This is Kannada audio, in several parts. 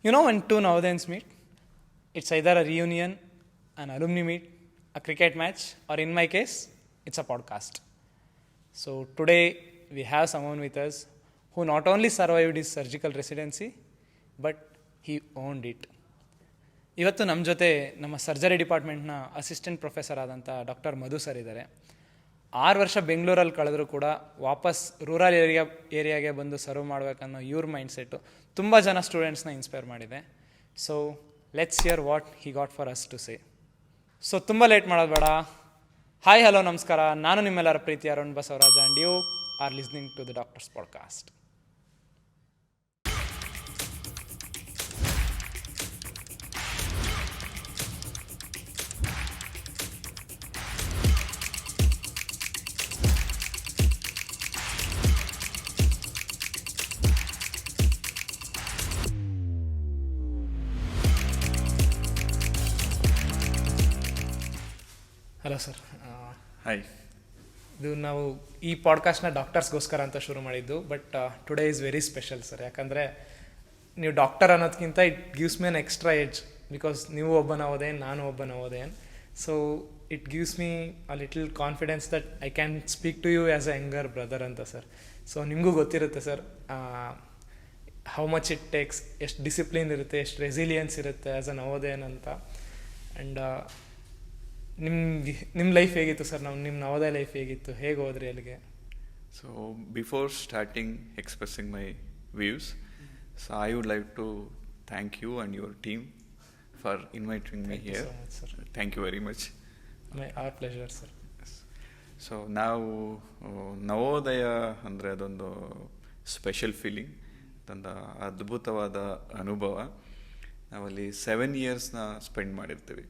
You know, when two Navadayans meet, it's either a reunion, an alumni meet, a cricket match, or in my case, it's a podcast. So today we have someone with us who not only survived his surgical residency, but he owned it. ಇವತ್ತು ನಮ್ಮ ಜೊತೆ ನಮ್ಮ ಸರ್ಜರಿ ಡಿಪಾರ್ಟ್ಮೆಂಟ್ನ ಅಸಿಸ್ಟೆಂಟ್ ಪ್ರೊಫೆಸರ್ ಆದಂಥ ಡಾಕ್ಟರ್ ಮಧು ಸರ್ ಇದ್ದಾರೆ. 6 ವರ್ಷ ಬೆಂಗಳೂರಲ್ಲಿ ಕಳೆದರೂ ಕೂಡ ವಾಪಸ್ ರೂರಲ್ ಏರಿಯಾಗೆ ಬಂದು ಸರ್ವ್ ಮಾಡಬೇಕನ್ನೋ ಇವ್ರ ಮೈಂಡ್ಸೆಟ್ಟು ತುಂಬ ಜನ ಸ್ಟೂಡೆಂಟ್ಸ್ನ ಇನ್ಸ್ಪೈರ್ ಮಾಡಿದೆ. So let's hear what he got for us to say. So ತುಂಬ ಲೇಟ್ ಮಾಡೋದು ಬೇಡ. ಹಾಯ್ ಹಲೋ ನಮಸ್ಕಾರ, ನಾನು ನಿಮ್ಮೆಲ್ಲರ ಪ್ರೀತಿ Arun Basavaraja and you are listening to the doctors podcast. Hello sir. Hi. ಇದು ನಾವು ಈ ಪಾಡ್ಕಾಸ್ಟ್ನ ಡಾಕ್ಟರ್ಸ್ಗೋಸ್ಕರ ಅಂತ ಶುರು ಮಾಡಿದ್ದು, but today is very special sir. ಯಾಕಂದರೆ ನೀವು ಡಾಕ್ಟರ್ ಅನ್ನೋದಕ್ಕಿಂತ it gives me an extra edge, because ನೀವು ಒಬ್ಬ ನವೋದಯನ್, ನಾನು ಒಬ್ಬ Navodayan. So it gives me a little confidence that I can speak to you as a younger brother ಅಂತ ಸರ್. ಸೊ ನಿಮಗೂ ಗೊತ್ತಿರುತ್ತೆ sir how much it takes, ಎಷ್ಟು ಡಿಸಿಪ್ಲಿನ್ ಇರುತ್ತೆ, ಎಷ್ಟು ರೆಸಿಲಿಯನ್ಸ್ ಇರುತ್ತೆ ಆ್ಯಸ್ ಅ ನವೋದಯನ್ ಅಂತ. ಆ್ಯಂಡ್ ನಿಮ್ಮ ಲೈಫ್ ಹೇಗಿತ್ತು ಸರ್? ನಿಮ್ಮ ನವೋದಯ ಲೈಫ್ ಹೇಗಿತ್ತು? ಹೇಗೆ ಹೋದ್ರಿ ಅಲ್ಲಿಗೆ? So before starting expressing my views, so I would like to thank you and your team for inviting me here. Thank you very much. Our pleasure sir. So ನಾವು ನವೋದಯ ಅಂದರೆ ಅದೊಂದು ಸ್ಪೆಷಲ್ ಫೀಲಿಂಗ್, ಅದೊಂದು ಅದ್ಭುತವಾದ ಅನುಭವ. ನಾವಲ್ಲಿ 7 ಇಯರ್ಸ್ನ ಸ್ಪೆಂಡ್ ಮಾಡಿರ್ತೀವಿ.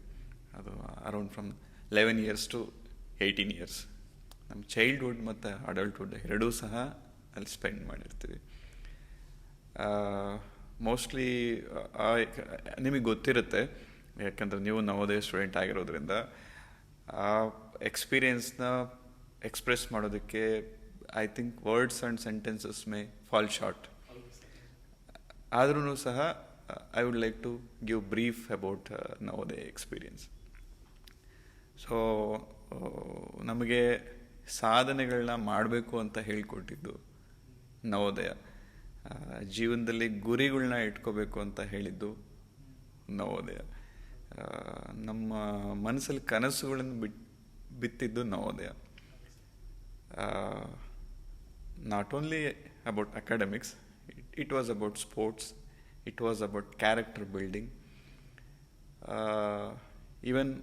ಅದು around from 11 years to 18 years. ನಮ್ಮ ಚೈಲ್ಡ್ಹುಡ್ ಮತ್ತು ಅಡಲ್ಟ್ಹುಡ್ ಎರಡೂ ಸಹ ಅಲ್ಲಿ ಸ್ಪೆಂಡ್ ಮಾಡಿರ್ತೀವಿ. ಮೋಸ್ಟ್ಲಿ ನಿಮಗೆ ಗೊತ್ತಿರುತ್ತೆ, ಯಾಕಂದರೆ ನೀವು ನವೋದಯ ಸ್ಟೂಡೆಂಟ್ ಆಗಿರೋದ್ರಿಂದ ಆ ಎಕ್ಸ್ಪೀರಿಯನ್ಸ್ನ ಎಕ್ಸ್ಪ್ರೆಸ್ ಮಾಡೋದಕ್ಕೆ I think words and sentences may fall short. ಆದ್ರೂ ಸಹ I would like to give brief about Navodaya experience. So ನಮಗೆ ಸಾಧನೆಗಳನ್ನ ಮಾಡಬೇಕು ಅಂತ ಹೇಳಿಕೊಟ್ಟಿದ್ದು ನವೋದಯ, ಜೀವನದಲ್ಲಿ ಗುರಿಗಳನ್ನ ಇಟ್ಕೋಬೇಕು ಅಂತ ಹೇಳಿದ್ದು ನವೋದಯ, ನಮ್ಮ ಮನಸ್ಸಲ್ಲಿ ಕನಸುಗಳನ್ನು ಬಿತ್ತಿದ್ದು Navodaya. Not only about academics, it was about sports, it was about character building. Even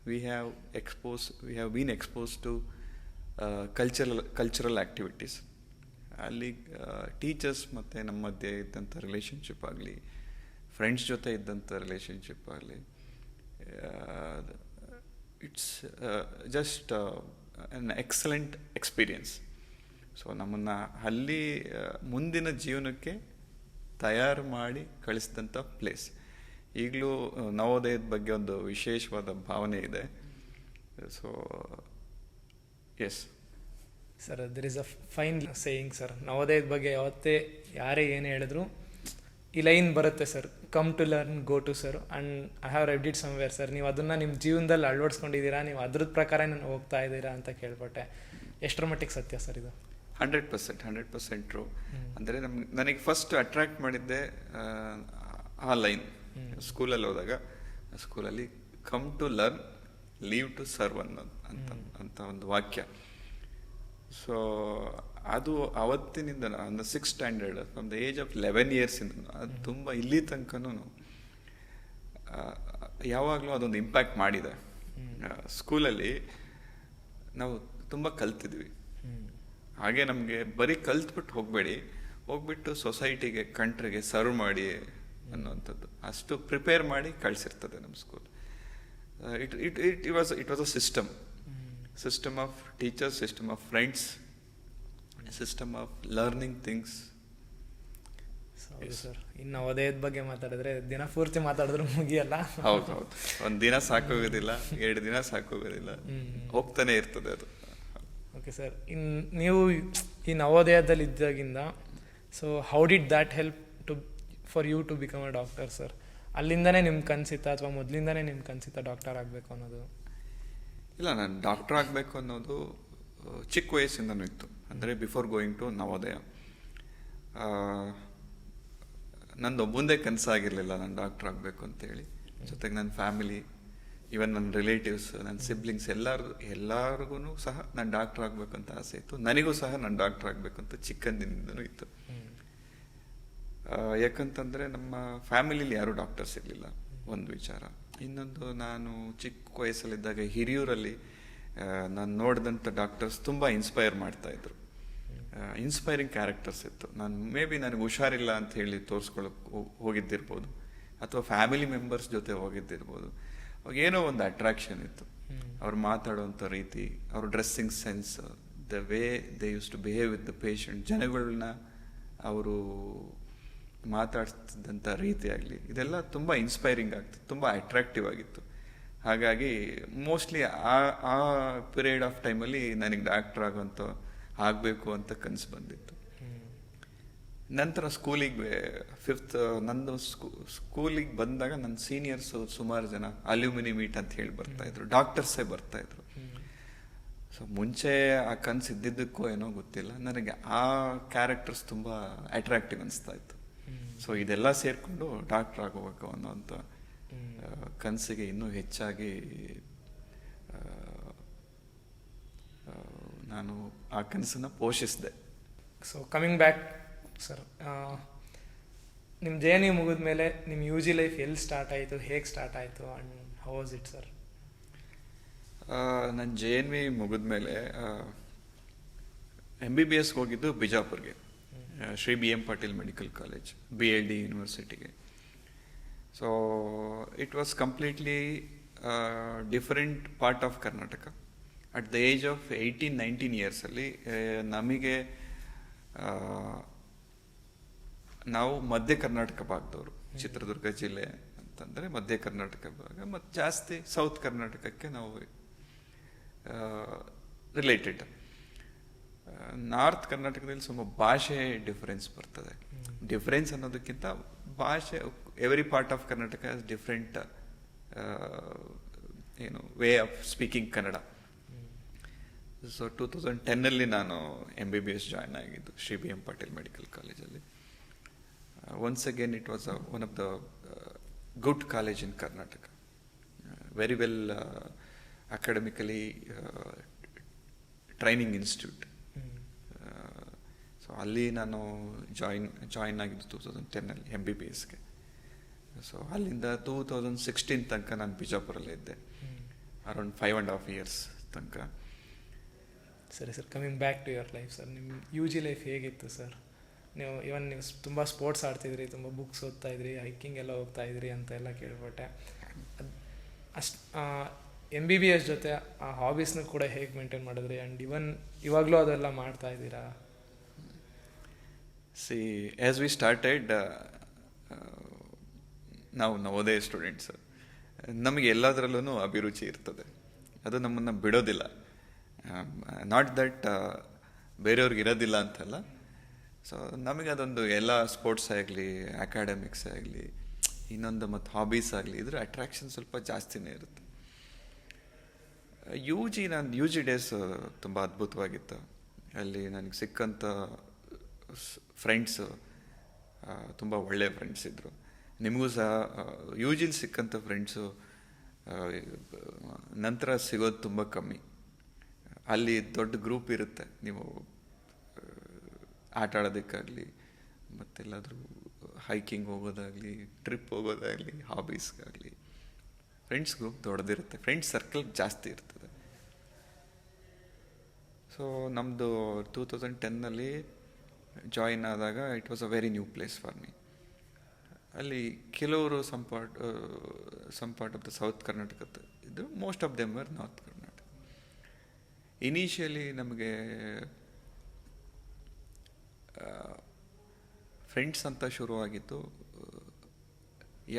we have been exposed to cultural activities. ಅಲ್ಲಿ ಟೀಚರ್ಸ್ ಮತ್ತು ನಮ್ಮ ಮಧ್ಯೆ ಇದ್ದಂಥ ರಿಲೇಷನ್ಶಿಪ್ ಆಗಲಿ, ಫ್ರೆಂಡ್ಸ್ ಜೊತೆ ಇದ್ದಂಥ ರಿಲೇಷನ್ಶಿಪ್ ಆಗಲಿ, it's just an excellent experience. So ನಮ್ಮನ್ನು ಅಲ್ಲಿ ಮುಂದಿನ ಜೀವನಕ್ಕೆ ತಯಾರು ಮಾಡಿ ಕಳಿಸಿದಂಥ ಪ್ಲೇಸ್. ಈಗಲೂ ನವೋದಯದ ಬಗ್ಗೆ ಒಂದು ವಿಶೇಷವಾದ ಭಾವನೆ ಇದೆ. So yes sir, there is a fine saying sir. ನವೋದಯದ ಬಗ್ಗೆ ಯಾವತ್ತೇ ಯಾರೇ ಏನು ಹೇಳಿದ್ರು ಈ ಲೈನ್ ಬರುತ್ತೆ sir, come to learn, go to sir, and I have read it somewhere sir. ನೀವು ಅದನ್ನು ನಿಮ್ಮ ಜೀವನದಲ್ಲಿ ಅಳವಡಿಸ್ಕೊಂಡಿದ್ದೀರಾ, ನೀವು ಅದ್ರದ್ದು ಪ್ರಕಾರ ನಾನು ಹೋಗ್ತಾ ಇದ್ದೀರಾ ಅಂತ ಕೇಳ್ಪಟ್ಟೆ. ಎಷ್ಟರ ಮಟ್ಟಿಗೆ ಸತ್ಯ ಸರ್ ಇದು? 100% ಟ್ರೂ. ಅಂದರೆ ನನಗೆ ಫಸ್ಟ್ ಅಟ್ರಾಕ್ಟ್ ಮಾಡಿದ್ದೆ ಆ ಲೈನ್. ಸ್ಕೂಲಲ್ಲಿ ಹೋದಾಗ ಸ್ಕೂಲಲ್ಲಿ come to learn, leave to serve ಅಂತ ಒಂದು ವಾಕ್ಯ. ಸೊ ಅದು ಅವತ್ತಿನಿಂದ ಅಂದರೆ 6th standard from the age of 11 ಇಯರ್ಸಿಂದ ಅದು ತುಂಬ ಇಲ್ಲಿ ತನಕನೂ ಯಾವಾಗಲೂ ಅದೊಂದು ಇಂಪ್ಯಾಕ್ಟ್ ಮಾಡಿದೆ. ಸ್ಕೂಲಲ್ಲಿ ನಾವು ತುಂಬ ಕಲ್ತಿದ್ವಿ. ಹಾಗೆ ನಮಗೆ ಬರೀ ಕಲ್ತ್ಬಿಟ್ಟು ಹೋಗ್ಬಿಟ್ಟು ಸೊಸೈಟಿಗೆ, ಕಂಟ್ರಿಗೆ ಸರ್ವ್ ಮಾಡಿ ಅನ್ನೋವಂಥದ್ದು ಅಷ್ಟು ಪ್ರಿಪೇರ್ ಮಾಡಿ ಕಳಿಸಿರ್ತದೆ ನಮ್ಮ school. It was a system of teachers, system of friends, system of learning things. Sir, ಇನ್ನು ನವೋದಯದ ಬಗ್ಗೆ ಮಾತಾಡಿದ್ರೆ ದಿನ ಪೂರ್ತಿ ಮಾತಾಡಿದ್ರು ಮುಗಿಯಲ್ಲ. ಹೌದು, ಒಂದು ದಿನ ಸಾಕೋಗೋದಿಲ್ಲ, 2 ದಿನ ಸಾಕೋಗೋದಿಲ್ಲ, ಹೋಗ್ತಾನೆ ಇರ್ತದೆ ಅದು. ಓಕೆ ಸರ್, ನೀವು ಈ ನವೋದಯದಲ್ಲಿ ಇದ್ದಾಗಿಂದ, so how did that help to for you to become a doctor sir? ಅಲ್ಲಿಂದನೇ ನಿಮ್ಗೆ ಕನಸಿತ್ತಾ ಅಥವಾ ಮೊದಲಿಂದನೇ ನಿಮ್ಗೆ ಕನಸಿತ್ತಾ ಡಾಕ್ಟರ್ ಆಗಬೇಕು ಅನ್ನೋದು? ಇಲ್ಲ, ನಾನು ಡಾಕ್ಟರ್ ಆಗಬೇಕು ಅನ್ನೋದು ಚಿಕ್ಕ ವಯಸ್ಸಿಂದನೂ ಇತ್ತು. ಅಂದರೆ ಬಿಫೋರ್ ಗೋಯಿಂಗ್ ಟು ನವೋದಯ ನಂದು ಒಬ್ಬಂದೇ ಕನಸಾಗಿರಲಿಲ್ಲ ನಾನು ಡಾಕ್ಟರ್ ಆಗಬೇಕು ಅಂತೇಳಿ. ಜೊತೆಗೆ ನನ್ನ ಫ್ಯಾಮಿಲಿ, ಈವನ್ ನನ್ನ ರಿಲೇಟಿವ್ಸ್, ನನ್ನ ಸಿಬ್ಲಿಂಗ್ಸ್ ಎಲ್ಲರಿಗೂ ಸಹ ನಾನು ಡಾಕ್ಟರ್ ಆಗಬೇಕಂತ ಆಸೆ ಇತ್ತು. ನನಗೂ ಸಹ ನಾನು ಡಾಕ್ಟರ್ ಆಗಬೇಕಂತ ಚಿಕ್ಕಂದಿನಿಂದನೂ ಇತ್ತು. ಯಾಕಂತಂದರೆ ನಮ್ಮ ಫ್ಯಾಮಿಲಿಲಿ ಯಾರೂ ಡಾಕ್ಟರ್ಸ್ ಇರಲಿಲ್ಲ, ಒಂದು ವಿಚಾರ. ಇನ್ನೊಂದು, ನಾನು ಚಿಕ್ಕ ವಯಸ್ಸಲ್ಲಿದ್ದಾಗ ಹಿರಿಯೂರಲ್ಲಿ ನಾನು ನೋಡಿದಂಥ ಡಾಕ್ಟರ್ಸ್ ತುಂಬ ಇನ್ಸ್ಪೈರ್ ಮಾಡ್ತಾಯಿದ್ರು. ಇನ್ಸ್ಪೈರಿಂಗ್ ಕ್ಯಾರೆಕ್ಟರ್ಸ್ ಇತ್ತು. ನಾನು ಮೇ ಬಿ ನನಗೆ ಹುಷಾರಿಲ್ಲ ಅಂತ ಹೇಳಿ ತೋರಿಸ್ಕೊಳ್ಳೋಕೆ ಹೋಗಿದ್ದಿರ್ಬೋದು, ಅಥವಾ ಫ್ಯಾಮಿಲಿ ಮೆಂಬರ್ಸ್ ಜೊತೆ ಹೋಗಿದ್ದಿರ್ಬೋದು. ಏನೋ ಒಂದು ಅಟ್ರಾಕ್ಷನ್ ಇತ್ತು. ಅವ್ರು ಮಾತಾಡೋವಂಥ ರೀತಿ, ಅವ್ರ dressing sense, the way they use to behave with the patient, ಜನಗಳನ್ನ ಅವರು ಮಾತಾಡ್ತಿದ್ದಂಥ ರೀತಿ ಆಗಲಿ, ಇದೆಲ್ಲ ತುಂಬ ಇನ್ಸ್ಪೈರಿಂಗ್ ಆಗ್ತಿತ್ತು, ತುಂಬ ಅಟ್ರಾಕ್ಟಿವ್ ಆಗಿತ್ತು. ಹಾಗಾಗಿ ಮೋಸ್ಟ್ಲಿ ಆ ಪೀರಿಯಡ್ ಆಫ್ ಟೈಮಲ್ಲಿ ನನಗೆ ಡಾಕ್ಟರ್ ಆಗಬೇಕು ಅಂತ ಕನಸು ಬಂದಿತ್ತು. ನಂತರ ಸ್ಕೂಲಿಗೆ ನಂದು ಸ್ಕೂಲಿಗೆ ಬಂದಾಗ ನನ್ನ ಸೀನಿಯರ್ಸು ಸುಮಾರು ಜನ ಅಲ್ಯೂಮಿನಿ ಮೀಟ್ ಅಂತ ಹೇಳಿ ಬರ್ತಾಯಿದ್ರು, ಡಾಕ್ಟರ್ಸೇ ಬರ್ತಾಯಿದ್ರು. ಸೊ ಮುಂಚೆ ಆ ಕನಸು ಇದ್ದಿದ್ದಕ್ಕೋ ಏನೋ ಗೊತ್ತಿಲ್ಲ, ನನಗೆ ಆ ಕ್ಯಾರೆಕ್ಟರ್ಸ್ ತುಂಬ ಅಟ್ರಾಕ್ಟಿವ್ ಅನಿಸ್ತಾ ಇತ್ತು. ಸೊ ಇದೆಲ್ಲ ಸೇರಿಕೊಂಡು ಡಾಕ್ಟರ್ ಆಗೋಬೇಕು ಅನ್ನೋಂಥ ಕನಸಿಗೆ ಇನ್ನೂ ಹೆಚ್ಚಾಗಿ ನಾನು ಆ ಕನಸನ್ನು ಪೋಷಿಸಿದೆ. ಸೊ ಕಮಿಂಗ್ ಬ್ಯಾಕ್ ಸರ್, ನಿಮ್ಮ JNU ಮುಗಿದ ಮೇಲೆ ನಿಮ್ಮ UG ಲೈಫ್ ಎಲ್ಲಿ ಸ್ಟಾರ್ಟ್ ಆಯಿತು, ಹೇಗೆ ಸ್ಟಾರ್ಟ್ ಆಯಿತು, and how was it sir? ನನ್ನ JNV ಮುಗಿದ ಮೇಲೆ MBBS ಹೋಗಿದ್ದು ಬಿಜಾಪುರ್ಗೆ, Shri BM Patil medical college, BLD ಯೂನಿವರ್ಸಿಟಿಗೆ. So it was completely different part of Karnataka. At the age of 18-19 ಇಯರ್ಸಲ್ಲಿ ನಮಗೆ, ನಾವು ಮಧ್ಯ ಕರ್ನಾಟಕ ಭಾಗದವರು, ಚಿತ್ರದುರ್ಗ ಜಿಲ್ಲೆ ಅಂತಂದರೆ ಮಧ್ಯ ಕರ್ನಾಟಕ ಭಾಗ, ಮತ್ತು ಜಾಸ್ತಿ ಸೌತ್ ಕರ್ನಾಟಕಕ್ಕೆ ನಾವು ರಿಲೇಟೆಡ್. ನಾರ್ತ್ ಕರ್ನಾಟಕದಲ್ಲಿ ಸ್ವಲ್ಪ ಭಾಷೆ ಡಿಫರೆನ್ಸ್ ಬರ್ತದೆ. ಡಿಫರೆನ್ಸ್ ಅನ್ನೋದಕ್ಕಿಂತ ಭಾಷೆ, every part of Karnataka has different way of speaking Kannada. So 2010 ನಾನು MBBS ಜಾಯ್ನ್ ಆಗಿದ್ದು ಶ್ರೀ BM ಪಾಟೀಲ್ ಮೆಡಿಕಲ್ ಕಾಲೇಜಲ್ಲಿ. Once again it was one of the good college in Karnataka, very well academically training institute. So ಅಲ್ಲಿ ನಾನು ಜಾಯಿನ್ ಆಗಿದ್ದು 2010 MBBSಗೆ. ಸೊ ಅಲ್ಲಿಂದ 2016 ತನಕ ನಾನು ಬಿಜಾಪುರಲ್ಲೇ ಇದ್ದೆ, ಅರೌಂಡ್ 5.5 years ತನಕ. ಸರಿ sir, coming back to your life sir, ನಿಮ್ಮ UG ಲೈಫ್ ಹೇಗಿತ್ತು ಸರ್? ನೀವು ತುಂಬ ಸ್ಪೋರ್ಟ್ಸ್ ಆಡ್ತಿದ್ರಿ, ತುಂಬ ಬುಕ್ಸ್ ಓದ್ತಾ ಇದ್ರಿ, ಹೈಕಿಂಗ್ ಎಲ್ಲ ಹೋಗ್ತಾ ಇದ್ರಿ ಅಂತ ಎಲ್ಲ ಕೇಳ್ಪಟ್ಟೆ. MBBS ಜೊತೆ ಆ ಹಾಬೀಸ್ನ ಕೂಡ ಹೇಗೆ ಮೇಂಟೈನ್ ಮಾಡಿದ್ರಿ, ಆ್ಯಂಡ್ ಇವಾಗಲೂ ಅದೆಲ್ಲ ಮಾಡ್ತಾ ಇದ್ದೀರಾ? ಆ್ಯಸ್ ವಿ ಸ್ಟಾರ್ಟೆಡ್, ನಾವು ನವೋದಯ ಸ್ಟೂಡೆಂಟ್ಸ್, ನಮಗೆ ಎಲ್ಲದರಲ್ಲೂ ಅಭಿರುಚಿ ಇರ್ತದೆ, ಅದು ನಮ್ಮನ್ನು ಬಿಡೋದಿಲ್ಲ. ನಾಟ್ ದಟ್ ಬೇರೆಯವ್ರಿಗೆ ಇರೋದಿಲ್ಲ ಅಂತಲ್ಲ. ಸೊ ನಮಗೆ ಅದೊಂದು ಎಲ್ಲ ಸ್ಪೋರ್ಟ್ಸ್ ಆಗಲಿ, ಅಕಾಡೆಮಿಕ್ಸ್ ಆಗಲಿ, ಇನ್ನೊಂದು ಮತ್ತು ಹಾಬೀಸ್ ಆಗಲಿ, ಇದ್ರ ಅಟ್ರಾಕ್ಷನ್ ಸ್ವಲ್ಪ ಜಾಸ್ತಿನೇ ಇರುತ್ತೆ. ನನ್ನ UG ಡೇಸ್ ತುಂಬ ಅದ್ಭುತವಾಗಿತ್ತು. ಅಲ್ಲಿ ನನಗೆ ಸಿಕ್ಕಂಥ ಫ್ರೆಂಡ್ಸು ತುಂಬ ಒಳ್ಳೆಯ ಫ್ರೆಂಡ್ಸ್ ಇದ್ದರು. ನಿಮಗೂ ಸಹ UGಲಿ ಸಿಕ್ಕಂಥ ಫ್ರೆಂಡ್ಸು ನಂತರ ಸಿಗೋದು ತುಂಬ ಕಮ್ಮಿ. ಅಲ್ಲಿ ದೊಡ್ಡ ಗ್ರೂಪ್ ಇರುತ್ತೆ, ನೀವು ಆಟ ಆಡೋದಕ್ಕಾಗಲಿ, ಮತ್ತೆಲ್ಲಾದರೂ ಹೈಕಿಂಗ್ ಹೋಗೋದಾಗಲಿ, ಟ್ರಿಪ್ ಹೋಗೋದಾಗಲಿ, ಹಾಬೀಸ್ಗಾಗಲಿ, ಫ್ರೆಂಡ್ಸ್ ಗ್ರೂಪ್ ದೊಡ್ಡದಿರುತ್ತೆ, ಫ್ರೆಂಡ್ಸ್ ಸರ್ಕಲ್ ಜಾಸ್ತಿ ಇರ್ತದೆ. ಸೊ ನಮ್ಮದು 2010 ಜಾಯಿನ್ ಆದಾಗ it was a very new place for me. ಅಲ್ಲಿ ಕೆಲವರು some part of the south ಕರ್ನಾಟಕದ ಇದು, most of them were north Karnataka. Initially ನಮಗೆ ಫ್ರೆಂಡ್ಸ್ ಅಂತ ಶುರುವಾಗಿದ್ದು,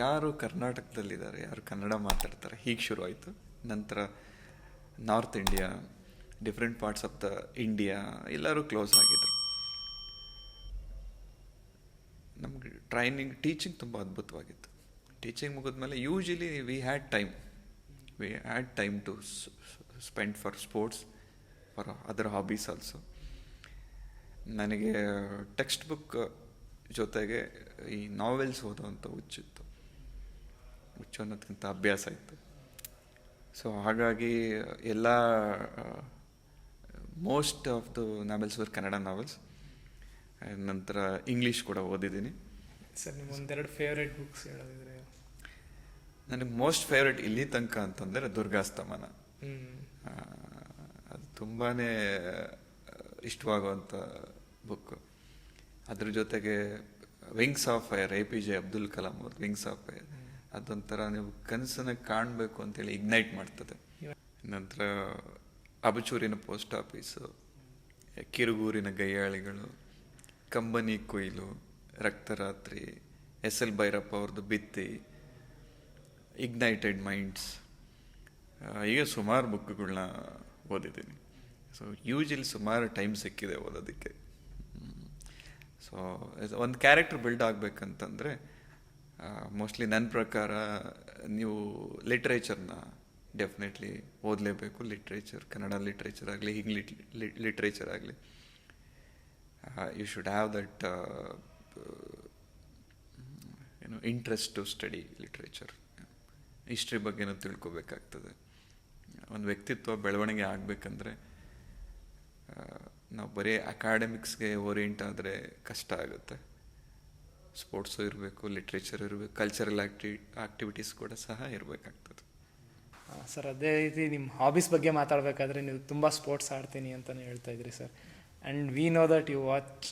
ಯಾರು ಕರ್ನಾಟಕದಲ್ಲಿದ್ದಾರೆ, ಯಾರು ಕನ್ನಡ ಮಾತಾಡ್ತಾರೆ, ಹೀಗೆ ಶುರುವಾಯಿತು. ನಂತರ north India, different parts of the India, ಎಲ್ಲರೂ ಕ್ಲೋಸ್ ಆಗಿದ್ರು. ನಮಗೆ ಟೀಚಿಂಗ್ ತುಂಬ ಅದ್ಭುತವಾಗಿತ್ತು. ಟೀಚಿಂಗ್ ಮುಗಿದ್ಮೇಲೆ usually we had time to spend for sports, for other hobbies also. ನನಗೆ ಟೆಕ್ಸ್ಟ್ ಬುಕ್ ಜೊತೆಗೆ ಈ ನಾವೆಲ್ಸ್ ಓದೋವಂಥ ಹುಚ್ಚು ಅನ್ನೋದಕ್ಕಿಂತ ಅಭ್ಯಾಸ ಇತ್ತು. ಸೊ ಹಾಗಾಗಿ ಎಲ್ಲ most of the novels var Kannada novels. ನಂತರ ಇಂಗ್ಲೀಷ್ ಕೂಡ ಓದಿದ್ದೀನಿ. ಸರ್ ನಿಮ್ಮ ಒಂದೆರಡು ಫೇವ್ರೆಟ್ ಬುಕ್ಸ್ ಹೇಳೋದಿದ್ರೆ? ನನಗೆ ಮೋಸ್ಟ್ ಫೇವ್ರೆಟ್ ಇಲ್ಲಿ ತನಕ ಅಂತಂದರೆ ದುರ್ಗಾಸ್ತಮನ. ಅದು ತುಂಬಾ ಇಷ್ಟವಾಗುವಂಥ ಬುಕ್. ಅದ್ರ ಜೊತೆಗೆ wings of fire, APJ Abdul Kalam ಅವ್ರ ವಿಂಗ್ಸ್ ಆಫ್ ಫೈರ್, ಅದೊಂಥರ ನೀವು ಕನಸನ್ನ ಕಾಣಬೇಕು ಅಂತೇಳಿ ಇಗ್ನೈಟ್ ಮಾಡ್ತದೆ. ನಂತರ ಅಬಚೂರಿನ ಪೋಸ್ಟ್ ಆಫೀಸು, ಕಿರುಗೂರಿನ ಗಯ್ಯಾಳಿಗಳು, ಕಂಬನಿ ಕೊಯ್ಲು, ರಕ್ತರಾತ್ರಿ, SL ಭೈರಪ್ಪ ಅವ್ರದ್ದು ಬಿತ್ತಿ, ಇಗ್ನೈಟೆಡ್ ಮೈಂಡ್ಸ್, ಈಗ ಸುಮಾರು ಬುಕ್ಗಳನ್ನ ಓದಿದ್ದೀನಿ. ಸೊ ಯೂಶಲಿ ಸುಮಾರು ಟೈಮ್ ಸಿಕ್ಕಿದೆ ಓದೋದಕ್ಕೆ. ಸೊ ಒಂದು ಕ್ಯಾರೆಕ್ಟರ್ ಬಿಲ್ಡ್ ಆಗಬೇಕಂತಂದರೆ ಮೋಸ್ಟ್ಲಿ ನನ್ನ ಪ್ರಕಾರ ನೀವು ಲಿಟ್ರೇಚರ್ನ ಡೆಫಿನೆಟ್ಲಿ ಓದಲೇಬೇಕು. ಕನ್ನಡ ಲಿಟ್ರೇಚರ್ ಆಗಲಿ, ಇಂಗ್ಲಿಷ್ ಲಿಟ್ರೇಚರ್ ಆಗಲಿ, you should have that interest to study literature. History ಬಗ್ಗೆನೂ ತಿಳ್ಕೊಬೇಕಾಗ್ತದೆ. ಒಂದು ವ್ಯಕ್ತಿತ್ವ ಬೆಳವಣಿಗೆ ಆಗಬೇಕಂದ್ರೆ ನಾವು ಬರೀ ಅಕಾಡೆಮಿಕ್ಸ್ಗೆ ಓರಿಯೆಂಟ್ ಆದರೆ ಕಷ್ಟ ಆಗುತ್ತೆ. ಸ್ಪೋರ್ಟ್ಸು ಇರಬೇಕು, ಲಿಟ್ರೇಚರ್ ಇರಬೇಕು, ಕಲ್ಚರಲ್ ಆಕ್ಟಿವಿಟೀಸ್ ಕೂಡ ಸಹ ಇರಬೇಕಾಗ್ತದೆ. ಸರ್, ಅದೇ ರೀತಿ ನಿಮ್ಮ ಹಾಬೀಸ್ ಬಗ್ಗೆ ಮಾತಾಡಬೇಕಾದ್ರೆ ನೀವು ತುಂಬ ಸ್ಪೋರ್ಟ್ಸ್ ಆಡ್ತೀನಿ ಅಂತಲೇ ಹೇಳ್ತಾ ಇದ್ರಿ sir. And we know that you watch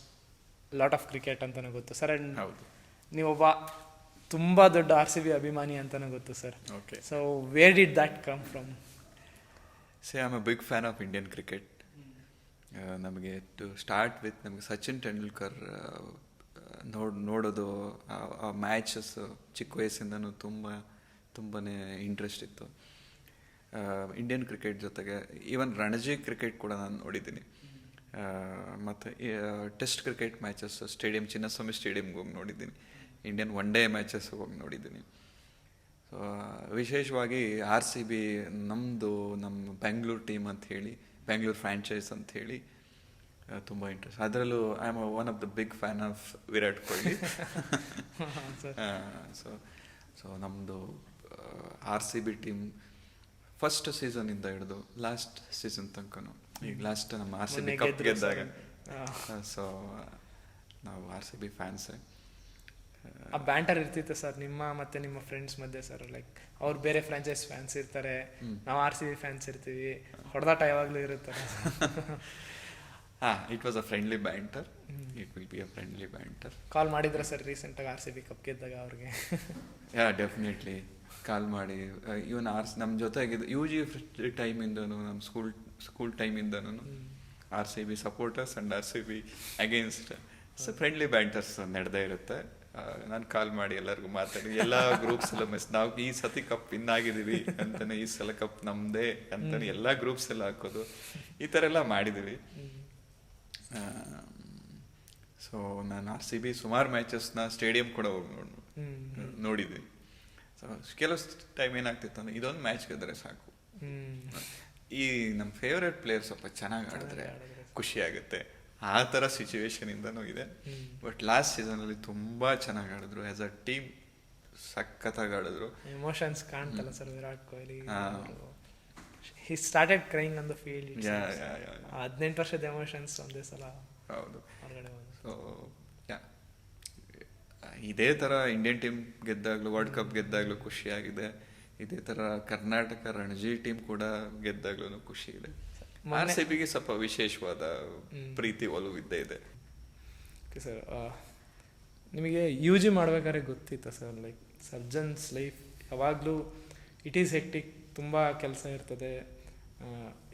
lot of cricket ಅಂತಲೇ ಗೊತ್ತು ಸರ್. ಆ್ಯಂಡ್ ಹೌದು, ನೀವೊಬ್ಬ ತುಂಬ ದೊಡ್ಡ RCB ಅಭಿಮಾನಿ ಅಂತಲೇ ಗೊತ್ತು sir. Okay. So where did that come from? I am a big fan of Indian cricket. ನಮಗೆ ಟು ಸ್ಟಾರ್ಟ್ ವಿತ್ ನಮಗೆ ಸಚಿನ್ ತೆಂಡೂಲ್ಕರ್ ನೋಡೋದು, ಆ ಮ್ಯಾಚಸ್ ಚಿಕ್ಕ ವಯಸ್ಸಿಂದನೂ ತುಂಬಾ ಇಂಟ್ರೆಸ್ಟ್ ಇತ್ತು. ಇಂಡಿಯನ್ ಕ್ರಿಕೆಟ್ ಜೊತೆಗೆ ಈವನ್ ರಣಜಿ ಕ್ರಿಕೆಟ್ ಕೂಡ ನಾನು ನೋಡಿದ್ದೀನಿ. ಮತ್ತು ಟೆಸ್ಟ್ ಕ್ರಿಕೆಟ್ ಮ್ಯಾಚಸ್ ಚಿನ್ನಸ್ವಾಮಿ ಸ್ಟೇಡಿಯಂಗೆ ಹೋಗಿ ನೋಡಿದ್ದೀನಿ. ಇಂಡಿಯನ್ ಒನ್ ಡೇ ಮ್ಯಾಚಸ್ ಹೋಗಿ ನೋಡಿದ್ದೀನಿ. ಸೊ ವಿಶೇಷವಾಗಿ RCB ನಮ್ಮ ಬೆಂಗಳೂರು ಟೀಮ್ ಅಂತ ಹೇಳಿ, ಬೆಂಗಳೂರು ಫ್ರ್ಯಾಂಚೈಸ್ ಅಂತ ಹೇಳಿ ತುಂಬ ಇಂಟ್ರೆಸ್ಟ್. ಅದರಲ್ಲೂ I am one of the big fan of Virat Kohli. So ನಮ್ಮದು RCB ಟೀಮ್ ಫಸ್ಟ್ ಸೀಸನಿಂದ ಹಿಡಿದು ಲಾಸ್ಟ್ ಸೀಸನ್ ತನಕನೂ, ಈಗ ಲಾಸ್ಟ್ ನಮ್ಮ RCB ಕಪ್ ಗೆದ್ದಾಗ, ಸೊ ನಾವು RCB ಫ್ಯಾನ್ಸೇ. ಆ ಬ್ಯಾಂಟರ್ ಇರ್ತಿತ್ತು ಸರ್ ನಿಮ್ಮ ಮತ್ತೆ ನಿಮ್ಮ ಫ್ರೆಂಡ್ಸ್ ಮಧ್ಯೆ ಸರ್? ಲೈಕ್ ಅವ್ರು ಬೇರೆ ಫ್ರಾಂಚೈಸ್ ಫ್ಯಾನ್ಸ್ ಇರ್ತಾರೆ, ನಾವು RCB ಫ್ಯಾನ್ಸ್ ಇರ್ತೀವಿ, ಹೊಡೆದಾಟ ಯಾವಾಗಲೂ ಇರುತ್ತಾರೆ. It was a friendly banter. It will be a friendly banter. Call ಮಾಡಿದ್ರ ಸರ್ ರೀಸೆಂಟಾಗಿ RCB ಕಪ್ ಗೆದ್ದಾಗ ಅವ್ರಿಗೆ? ಡೆಫಿನೆಟ್ಲಿ ಕಾಲ್ ಮಾಡಿ. ಇವನ್ ನಮ್ಮ ಜೊತೆಗಿದ್ದು UG ಟೈಮಿಂದನೂ, ನಮ್ಮ ಸ್ಕೂಲ್ ಟೈಮಿಂದನೂ RCB supporters and RCB against friendly banters ನಡೆದೇ ಇರುತ್ತೆ. ನಾನು ಕಾಲ್ ಮಾಡಿ ಎಲ್ಲರಿಗೂ ಮಾತಾಡಿ, ಎಲ್ಲ ಗ್ರೂಪ್ಸ್ ಎಲ್ಲ ನಾವು ಈ ಸತಿ ಕಪ್ ವಿನ್ ಆಗಿದ್ದೀವಿ ಅಂತಾನೆ, ಈ ಸಲ ಕಪ್ ನಮ್ಮದೇ ಅಂತಾನೆ ಎಲ್ಲ ಗ್ರೂಪ್ಸ್ ಎಲ್ಲ ಹಾಕೋದು, ಈ ಥರ ಎಲ್ಲ ಮಾಡಿದ್ದೀವಿ. ಸೊ ನಾನು RCB ಸುಮಾರು ಮ್ಯಾಚಸ್ನ ಸ್ಟೇಡಿಯಂ ಕೂಡ ಹೋಗಿ ನೋಡಿದ್ವಿ. ಸೊ ಕೆಲವು ಟೈಮ್ ಏನಾಗ್ತಿತ್ತು ಅಂದರೆ ಇದೊಂದು ಮ್ಯಾಚ್ ಗೆದ್ರೆ ಸಾಕು, ಈ ನಮ್ಮ ಫೇವ್ರೆಟ್ ಪ್ಲೇಯರ್ ಸ್ವಲ್ಪ ಚೆನ್ನಾಗಿ ಆಡಿದ್ರೆ ಖುಷಿ ಆಗುತ್ತೆ, ಆ ಥರ ಸಿಚುವೇಶನಿಂದನೂ ಇದೆ. ಬಟ್ ಲಾಸ್ಟ್ ಸೀಸನಲ್ಲಿ ತುಂಬ ಚೆನ್ನಾಗಿ ಆಡಿದ್ರು, ಆ್ಯಸ್ ಅ ಟೀಮ್ ಸಖತ್ತಾಗಿ ಆಡಿದ್ರು. ಎಮೋಷನ್ಸ್ ಕಾಣ್ತಲ್ಲ sir Virat Kohli. He started crying on the field. 18 ವರ್ಷದ ಎಮೋಷನ್ಸ್ ಒಂದೇ ಸಲ. ಹೌದು. ಸೊ ಇದೇ ಥರ ಇಂಡಿಯನ್ ಟೀಮ್ ಗೆದ್ದಾಗಲೂ, ವರ್ಲ್ಡ್ ಕಪ್ ಗೆದ್ದಾಗಲೂ ಖುಷಿಯಾಗಿದೆ. ಇದೇ ಥರ ಕರ್ನಾಟಕ ರಣಜಿ ಟೀಮ್ ಕೂಡ ಗೆದ್ದಾಗ್ಲೂ ಖುಷಿ ಇದೆ. RCBಗೆ ಸ್ವಲ್ಪ ವಿಶೇಷವಾದ ಪ್ರೀತಿ ಒಲವು ಇದ್ದೇ ಇದೆ. ಓಕೆ ಸರ್, ನಿಮಗೆ UG ಮಾಡ್ಬೇಕಾದ್ರೆ ಗೊತ್ತಿತ್ತ ಸರ್? ಲೈಕ್ ಸರ್ಜನ್ಸ್ ಲೈಫ್ ಯಾವಾಗಲೂ ಇಟ್ ಈಸ್ ಹೆಕ್ಟಿಕ್, ತುಂಬ ಕೆಲಸ ಇರ್ತದೆ,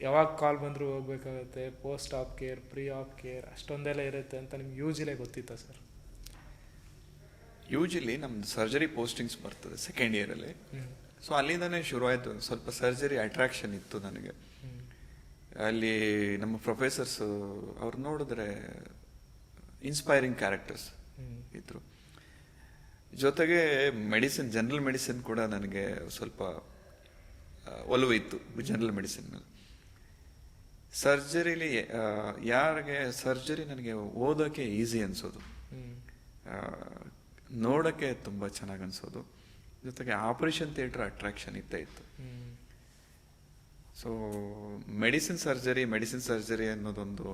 ಯಾವಾಗ ಕಾಲ್ ಬಂದರೂ ಹೋಗ್ಬೇಕಾಗುತ್ತೆ, post of care, pre of care ಅಷ್ಟೊಂದೆಲ್ಲ ಇರುತ್ತೆ ಅಂತ ನಿಮ್ಗೆ ಯೂಶಲಿ ಗೊತ್ತಿತ್ತ ಸರ್? ಯೂಶಲಿ ನಮ್ದು ಸರ್ಜರಿ ಪೋಸ್ಟಿಂಗ್ಸ್ ಬರ್ತದೆ ಸೆಕೆಂಡ್ ಇಯರಲ್ಲಿ. ಸೊ ಅಲ್ಲಿಂದನೇ ಶುರುವಾಯಿತು. ಸ್ವಲ್ಪ ಸರ್ಜರಿ ಅಟ್ರಾಕ್ಷನ್ ಇತ್ತು ನನಗೆ. ಅಲ್ಲಿ ನಮ್ಮ ಪ್ರೊಫೆಸರ್ಸು ಅವ್ರು ನೋಡಿದ್ರೆ ಇನ್ಸ್ಪೈರಿಂಗ್ ಕ್ಯಾರೆಕ್ಟರ್ಸ್ ಇದ್ರು. ಜೊತೆಗೆ ಮೆಡಿಸಿನ್, ಜನರಲ್ ಮೆಡಿಸಿನ್ ಕೂಡ ನನಗೆ ಸ್ವಲ್ಪ ಒಲವು ಇತ್ತು ಜನರಲ್ ಮೆಡಿಸಿನ್ ಮೇಲೆ. ಸರ್ಜರಿಲಿ ಯಾರಿಗೆ ಸರ್ಜರಿ ನನಗೆ ಓದೋಕ್ಕೆ ಈಸಿ ಅನಿಸೋದು, ನೋಡೋಕ್ಕೆ ತುಂಬ ಚೆನ್ನಾಗಿ ಅನಿಸೋದು, ಜೊತೆಗೆ ಆಪರೇಷನ್ ಥಿಯೇಟ್ರ್ ಅಟ್ರಾಕ್ಷನ್ ಇತ್ತೇ ಇತ್ತು. ಸೊ ಮೆಡಿಸಿನ್ ಸರ್ಜರಿ ಅನ್ನೋದೊಂದು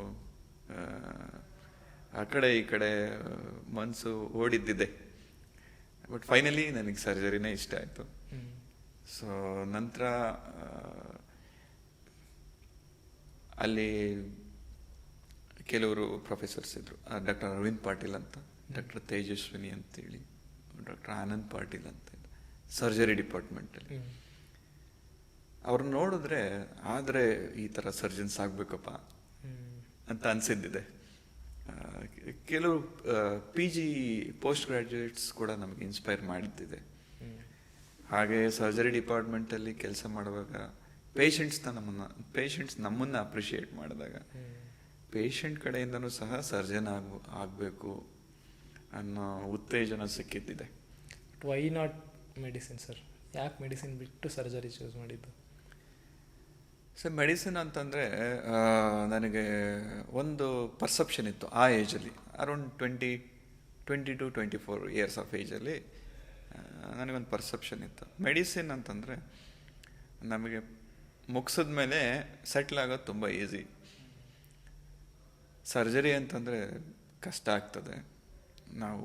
ಆ ಕಡೆ ಈ ಕಡೆ ಮನಸ್ಸು ಓಡಿದ್ದಿದೆ. ಬಟ್ ಫೈನಲಿ ನನಗೆ ಸರ್ಜರಿನೇ ಇಷ್ಟ ಆಯಿತು. ಸೊ ನಂತರ ಅಲ್ಲಿ ಕೆಲವರು ಪ್ರೊಫೆಸರ್ಸ್ ಇದ್ರು, ಡಾಕ್ಟರ್ ಅರವಿಂದ್ ಪಾಟೀಲ್ ಅಂತ, ಡಾಕ್ಟರ್ ತೇಜಸ್ವಿನಿ ಅಂತೇಳಿ, ಡಾಕ್ಟರ್ ಆನಂದ್ ಪಾಟೀಲ್ ಅಂತ, ಸರ್ಜರಿ ಡಿಪಾರ್ಟ್ಮೆಂಟಲ್ಲಿ. ಅವ್ರನ್ನ ನೋಡಿದ್ರೆ ಆದರೆ ಈ ಥರ ಸರ್ಜನ್ಸ್ ಆಗಬೇಕಪ್ಪ ಅಂತ ಅನಿಸಿದ್ದಿದೆ. ಕೆಲವು PG ಪೋಸ್ಟ್ ಗ್ರ್ಯಾಜುಯೇಟ್ಸ್ ಕೂಡ ನಮಗೆ ಇನ್ಸ್ಪೈರ್ ಮಾಡಿದ್ದಿದೆ. ಹಾಗೆ ಸರ್ಜರಿ ಡಿಪಾರ್ಟ್ಮೆಂಟಲ್ಲಿ ಕೆಲಸ ಮಾಡುವಾಗ ಪೇಷಂಟ್ಸ್ ನಮ್ಮನ್ನು ಅಪ್ರಿಷಿಯೇಟ್ ಮಾಡಿದಾಗ ಪೇಷಂಟ್ ಕಡೆಯಿಂದನೂ ಸಹ ಸರ್ಜನ್ ಆಗಬೇಕು ಅನ್ನೋ ಉತ್ತೇಜನ ಸಿಕ್ಕಿದ್ದಿದೆ. Why not medicine sir? ಯಾಕೆ ಮೆಡಿಸಿನ್ ಬಿಟ್ಟು ಸರ್ಜರಿ ಚೂಸ್ ಮಾಡಿದ್ದು? ಸರ್ ಮೆಡಿಸಿನ್ ಅಂತಂದರೆ ನನಗೆ ಒಂದು ಪರ್ಸೆಪ್ಷನ್ ಇತ್ತು ಆ ಏಜಲ್ಲಿ, ಅರೌಂಡ್ 20 to 24 ಇಯರ್ಸ್ ಆಫ್ ಏಜಲ್ಲಿ ನನಗೊಂದು ಪರ್ಸೆಪ್ಷನ್ ಇತ್ತು. ಮೆಡಿಸಿನ್ ಅಂತಂದರೆ ನಮಗೆ ಮುಗಿಸಿದ ಮೇಲೆ ಸೆಟ್ಲ್ ಆಗೋದು ತುಂಬ ಈಸಿ. ಸರ್ಜರಿ ಅಂತಂದರೆ ಕಷ್ಟ ಆಗ್ತದೆ. ನಾವು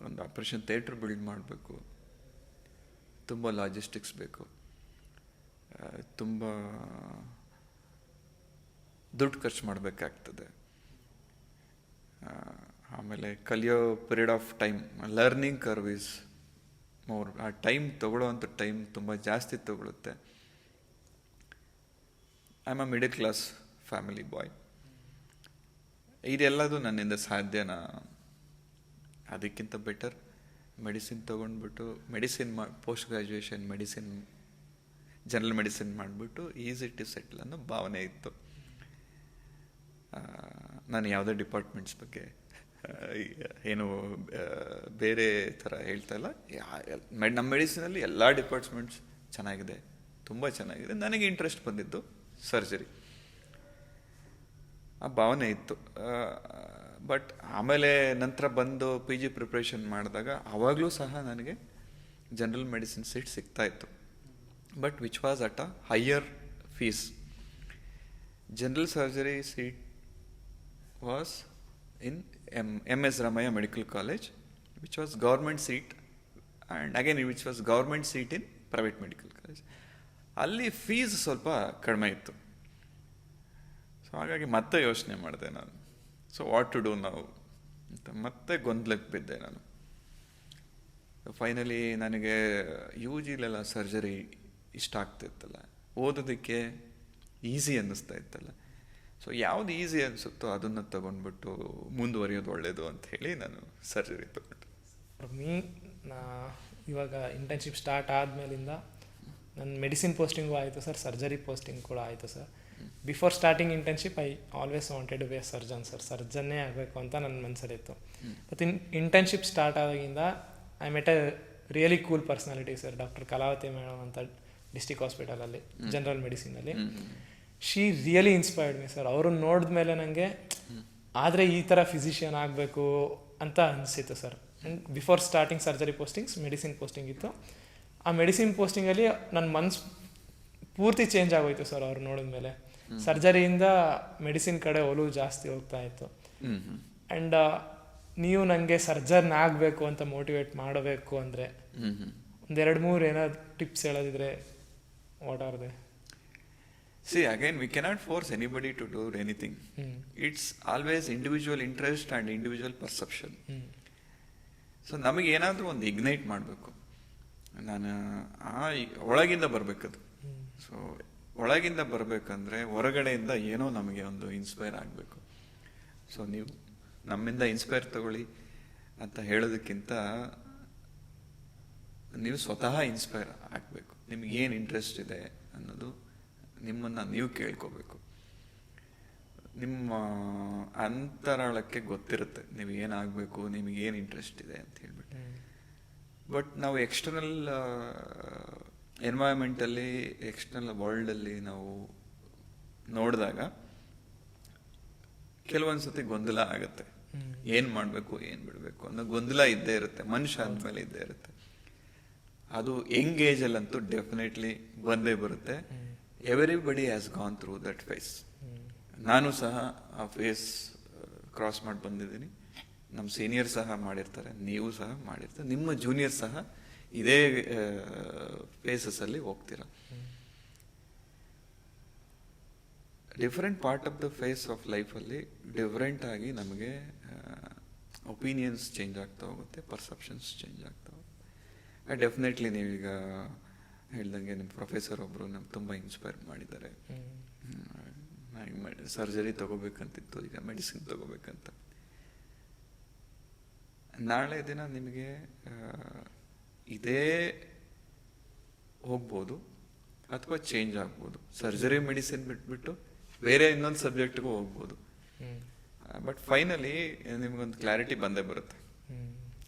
ಒಂದು ಆಪ್ರೇಷನ್ ಥಿಯೇಟ್ರ್ ಬಿಲ್ಡ್ ಮಾಡಬೇಕು, ತುಂಬ ಲಾಜಿಸ್ಟಿಕ್ಸ್ ಬೇಕು, ತುಂಬ ದುಡ್ಡು ಖರ್ಚು ಮಾಡಬೇಕಾಗ್ತದೆ. ಆಮೇಲೆ ಕಲಿಯೋ period of time, learning curve is more. ಆ ಟೈಮ್ ತೊಗೊಳ್ಳೋವಂಥ ಟೈಮ್ ತುಂಬ ಜಾಸ್ತಿ ತೊಗೊಳುತ್ತೆ. I am a middle class family boy. ಇದೆಲ್ಲದು ನನ್ನಿಂದ ಸಾಧ್ಯನಾ? ಅದಕ್ಕಿಂತ ಬೆಟರ್ ಮೆಡಿಸಿನ್ ತೊಗೊಂಡ್ಬಿಟ್ಟು ಪೋಸ್ಟ್ ಗ್ರ್ಯಾಜುಯೇಷನ್ ಜನರಲ್ ಮೆಡಿಸಿನ್ ಮಾಡಿಬಿಟ್ಟು ಈಸಿ ಟು ಸೆಟ್ಲ್ ಅನ್ನೋ ಭಾವನೆ ಇತ್ತು. ನಾನು ಯಾವುದೇ ಡಿಪಾರ್ಟ್ಮೆಂಟ್ಸ್ ಬಗ್ಗೆ ಏನು ಬೇರೆ ಥರ ಹೇಳ್ತಾ ಇಲ್ಲ. ನಮ್ಮ ಮೆಡಿಸಿನಲ್ಲಿ ಎಲ್ಲ ಡಿಪಾರ್ಟ್ಮೆಂಟ್ಸ್ ಚೆನ್ನಾಗಿದೆ, ತುಂಬ ಚೆನ್ನಾಗಿದೆ. ನನಗೆ ಇಂಟ್ರೆಸ್ಟ್ ಬಂದಿದ್ದು ಸರ್ಜರಿ, ಆ ಭಾವನೆ ಇತ್ತು. ಬಟ್ ಆಮೇಲೆ ನಂತರ ಬಂದು PG ಪ್ರಿಪ್ರೇಷನ್ ಮಾಡಿದಾಗ ಆವಾಗಲೂ ಸಹ ನನಗೆ ಜನರಲ್ ಮೆಡಿಸಿನ್ ಸೀಟ್ ಸಿಗ್ತಾ ಇತ್ತು, but which was at a higher fees. General surgery seat was in MS Ramaiah Medical College, which was government seat, and again which was government seat in private medical college. ಅಲ್ಲಿ ಫೀಸ್ ಸ್ವಲ್ಪ ಕಡಿಮೆ ಇತ್ತು. ಸೊ ಹಾಗಾಗಿ ಮತ್ತೆ ಯೋಚನೆ ಮಾಡಿದೆ ನಾನು, ಸೊ ವಾಟ್ ಟು ಡೂ ನಾವು ಅಂತ ಮತ್ತೆ ಗೊಂದಲಕ್ಕೆ ಬಿದ್ದೆ ನಾನು. ಫೈನಲಿ ನನಗೆ UGಲೆಲ್ಲ ಸರ್ಜರಿ ಇಷ್ಟ ಆಗ್ತಿತ್ತಲ್ಲ, ಓದೋದಕ್ಕೆ ಈಸಿ ಅನ್ನಿಸ್ತಾ ಇತ್ತಲ್ಲ. ಸೊ ಯಾವುದು ಈಸಿ ಅನಿಸುತ್ತೋ ಅದನ್ನು ತಗೊಂಡ್ಬಿಟ್ಟು ಮುಂದುವರಿಯೋದು ಒಳ್ಳೆಯದು ಅಂತ ಹೇಳಿ ನಾನು ಸರ್ಜರಿ ತಗೊಂಡೆ. ಮೀ ಇವಾಗ ಇಂಟರ್ನ್ಶಿಪ್ ಸ್ಟಾರ್ಟ್ ಆದಮೇಲಿಂದ ನನ್ನ ಮೆಡಿಸಿನ್ ಪೋಸ್ಟಿಂಗು ಆಯಿತು ಸರ್, ಸರ್ಜರಿ ಪೋಸ್ಟಿಂಗ್ ಕೂಡ ಆಯಿತು sir. Before starting internship I always wanted to be a surgeon sir, ಸರ್ಜನ್ನೇ ಆಗಬೇಕು ಅಂತ ನನ್ನ ಮನಸ್ಸಲ್ಲಿತ್ತು. ಮತ್ತು ಇಂಟರ್ನ್ಶಿಪ್ ಸ್ಟಾರ್ಟ್ ಆದಾಗಿಂದ I met a really cool personality sir, doctor Kalavathi madam ಅಂತ ಡಿಸ್ಟಿಕ್ ಹಾಸ್ಪಿಟಲಲ್ಲಿ ಜನರಲ್ ಮೆಡಿಸಿನಲ್ಲಿ. She really inspired me sir. ಅವ್ರನ್ನ ನೋಡಿದ್ಮೇಲೆ ನನಗೆ ಆದರೆ ಈ ಥರ ಫಿಸಿಷಿಯನ್ ಆಗಬೇಕು ಅಂತ ಅನಿಸಿತ್ತು sir. And before starting surgery postings medicine posting ಇತ್ತು. ಆ ಮೆಡಿಸಿನ್ ಪೋಸ್ಟಿಂಗಲ್ಲಿ ನನ್ನ ಮನ್ಸು ಪೂರ್ತಿ ಚೇಂಜ್ ಆಗೋಯ್ತು ಸರ್ ಅವ್ರು ನೋಡಿದ್ಮೇಲೆ. ಸರ್ಜರಿಯಿಂದ ಮೆಡಿಸಿನ್ ಕಡೆ ಒಲವು ಜಾಸ್ತಿ ಹೋಗ್ತಾ ಇತ್ತು. ಆ್ಯಂಡ್ ನೀವು ನನಗೆ ಸರ್ಜನ್ ಆಗಬೇಕು ಅಂತ ಮೋಟಿವೇಟ್ ಮಾಡಬೇಕು ಅಂದರೆ ಒಂದೆರಡು ಮೂರು ಏನಾದ್ರು ಟಿಪ್ಸ್ ಹೇಳೋದಿದ್ರೆ what are they? See, again, we cannot force anybody to do anything. It's always individual interest and individual perception. So ನಮಗೆ ಏನಾದರೂ ಒಂದು ಇಗ್ನೈಟ್ ಮಾಡಬೇಕು. ನಾನು ಒಳಗಿಂದ ಬರಬೇಕದು. ಸೊ ಒಳಗಿಂದ ಬರಬೇಕಂದ್ರೆ ಹೊರಗಡೆಯಿಂದ ಏನೋ ನಮಗೆ ಒಂದು ಇನ್ಸ್ಪೈರ್ ಆಗಬೇಕು. ಸೊ ನೀವು ನಮ್ಮಿಂದ ಇನ್ಸ್ಪೈರ್ ತಗೊಳ್ಳಿ ಅಂತ ಹೇಳೋದಕ್ಕಿಂತ ನೀವು ಸ್ವತಃ ಇನ್ಸ್ಪೈರ್ ಆಗಬೇಕು. ನಿಮಗೇನು ಇಂಟ್ರೆಸ್ಟ್ ಇದೆ ಅನ್ನೋದು ನಿಮ್ಮನ್ನು ನೀವು ಕೇಳ್ಕೋಬೇಕು. ನಿಮ್ಮ ಅಂತರಾಳಕ್ಕೆ ಗೊತ್ತಿರುತ್ತೆ ನೀವು ಏನಾಗಬೇಕು, ನಿಮಗೇನು ಇಂಟ್ರೆಸ್ಟ್ ಇದೆ ಅಂತ ಹೇಳ್ಬಿಟ್ಟು. ಬಟ್ ನಾವು ಎಕ್ಸ್ಟರ್ನಲ್ ಎನ್ವೈರನ್ಮೆಂಟಲ್ಲಿ, ಎಕ್ಸ್ಟರ್ನಲ್ ವರ್ಲ್ಡಲ್ಲಿ ನಾವು ನೋಡಿದಾಗ ಕೆಲವೊಂದು ಸತಿ ಗೊಂದಲ ಆಗುತ್ತೆ. ಏನು ಮಾಡಬೇಕು, ಏನು ಬಿಡಬೇಕು ಅನ್ನೋ ಗೊಂದಲ ಇದ್ದೇ ಇರುತ್ತೆ, ಮನುಷ್ಯ ಅಂದಮೇಲೆ ಇದ್ದೇ ಇರುತ್ತೆ. ಅದು ಯಂಗ್ ಏಜಲ್ಲಂತೂ ಡೆಫಿನೆಟ್ಲಿ ಬಂದೇ ಬರುತ್ತೆ. Everybody has gone through that face. ನಾನು ಸಹ ಆ ಫೇಸ್ ಕ್ರಾಸ್ ಮಾಡಿ ಬಂದಿದ್ದೀನಿ. ನಮ್ಮ ಸೀನಿಯರ್ ಸಹ ಮಾಡಿರ್ತಾರೆ, ನೀವು ಸಹ ಮಾಡಿರ್ತಾರೆ, ನಿಮ್ಮ ಜೂನಿಯರ್ ಸಹ ಇದೇ ಫೇಸಸ್ಸಲ್ಲಿ ಹೋಗ್ತೀರ. Different part of the phase of ಲೈಫಲ್ಲಿ ಡಿಫರೆಂಟ್ ಆಗಿ ನಮಗೆ ಒಪಿನಿಯನ್ಸ್ ಚೇಂಜ್ ಆಗ್ತಾ ಹೋಗುತ್ತೆ, ಪರ್ಸೆಪ್ಷನ್ಸ್ ಚೇಂಜ್ ಆಗ್ತಾ ಹೋಗುತ್ತೆ. ಡೆಫಿನೆಟ್ಲಿ ನೀವೀಗ ಹೇಳ್ದಂಗೆ ನಿಮ್ಮ ಪ್ರೊಫೆಸರ್ ಒಬ್ಬರು ನಮ್ಗೆ ತುಂಬ ಇನ್ಸ್ಪೈರ್ ಮಾಡಿದ್ದಾರೆ. ಸರ್ಜರಿ ತಗೋಬೇಕಂತಿತ್ತು, ಈಗ ಮೆಡಿಸಿನ್ ತಗೋಬೇಕಂತ. ನಾಳೆ ದಿನ ನಿಮಗೆ ಇದೇ ಹೋಗ್ಬೋದು ಅಥವಾ ಚೇಂಜ್ ಆಗ್ಬೋದು. ಸರ್ಜರಿ ಮೆಡಿಸಿನ್ ಬಿಟ್ಬಿಟ್ಟು ಬೇರೆ ಇನ್ನೊಂದು ಸಬ್ಜೆಕ್ಟ್ಗೂ ಹೋಗ್ಬೋದು. ಬಟ್ ಫೈನಲಿ ನಿಮ್ಗೊಂದು ಕ್ಲಾರಿಟಿ ಬಂದೇ ಬರುತ್ತೆ.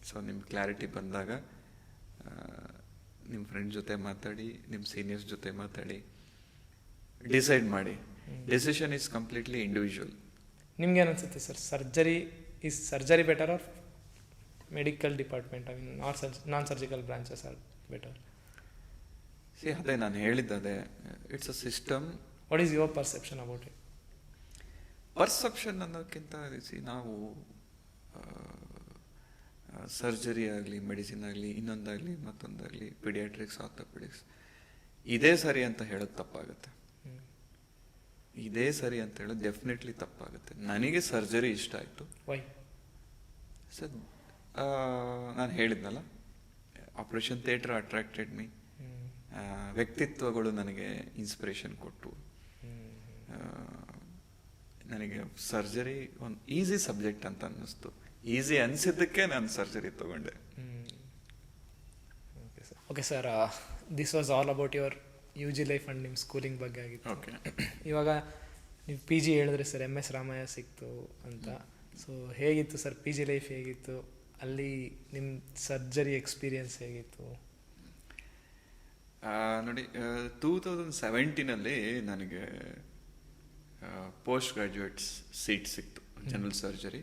ಸೊ ನಿಮ್ಗೆ ಕ್ಲಾರಿಟಿ ಬಂದಾಗ ನಿಮ್ಮ ಫ್ರೆಂಡ್ ಜೊತೆ ಮಾತಾಡಿ, ನಿಮ್ಮ ಸೀನಿಯರ್ಸ್ ಜೊತೆ ಮಾತಾಡಿ, ಡಿಸೈಡ್ ಮಾಡಿ. Decision is completely individual. ನಿಮ್ಗೆ ಏನನ್ಸುತ್ತೆ sir, surgery better or medical department, I mean non surgical branches are better? ಅದೇ ನಾನು ಹೇಳಿದ್ದೆ, it's a system. What is your perception about it? Perception ಅನ್ನೋದಕ್ಕಿಂತ ನಾವು ಸರ್ಜರಿ ಆಗಲಿ, ಮೆಡಿಸಿನ್ ಆಗಲಿ, ಇನ್ನೊಂದಾಗಲಿ ಮತ್ತೊಂದಾಗಲಿ, ಪೀಡಿಯಾಟ್ರಿಕ್ಸ್, ಆರ್ಥೋಪೆಡಿಕ್ಸ್ ಇದೇ ಸರಿ ಅಂತ ಹೇಳೋದು ತಪ್ಪಾಗುತ್ತೆ. ಇದೇ ಸರಿ ಅಂತ ಹೇಳೋದು ಡೆಫಿನೆಟ್ಲಿ ತಪ್ಪಾಗುತ್ತೆ. ನನಗೆ ಸರ್ಜರಿ ಇಷ್ಟ ಆಯಿತು. ವೈ? ಸರ್, ನಾನು ಹೇಳಿದ್ನಲ್ಲ, ಆಪರೇಷನ್ ಥಿಯೇಟರ್ ಅಟ್ರಾಕ್ಟೆಡ್ ಮೀ. ವ್ಯಕ್ತಿತ್ವಗಳು ನನಗೆ ಇನ್ಸ್ಪಿರೇಷನ್ ಕೊಟ್ಟು, ನನಗೆ ಸರ್ಜರಿ ಒಂದು ಈಸಿ ಸಬ್ಜೆಕ್ಟ್ ಅಂತ ಅನ್ನಿಸ್ತು. ಈಸಿ ಅನಿಸಿದ್ದಕ್ಕೆ ನಾನು ಸರ್ಜರಿ ತಗೊಂಡೆ. Okay sir, this was all about your UG life and ನಿಮ್ಮ ಸ್ಕೂಲಿಂಗ್ ಬಗ್ಗೆ ಆಗಿತ್ತು. ಓಕೆ, ಇವಾಗ ನೀವು PG ಹೇಳಿದ್ರಿ ಸರ್, MS ರಾಮಯ್ಯ ಸಿಕ್ತು ಅಂತ. ಸೊ ಹೇಗಿತ್ತು ಸರ್ PG ಲೈಫ್, ಹೇಗಿತ್ತು ಅಲ್ಲಿ? ನಿಮ್ಮ ಸರ್ಜರಿ ಎಕ್ಸ್ಪೀರಿಯನ್ಸ್ ಹೇಗಿತ್ತು? ನೋಡಿ, 2017 ನನಗೆ ಪೋಸ್ಟ್ ಗ್ರಾಜ್ಯುಯೇಟ್ಸ್ ಸೀಟ್ ಸಿಕ್ತು, general surgery,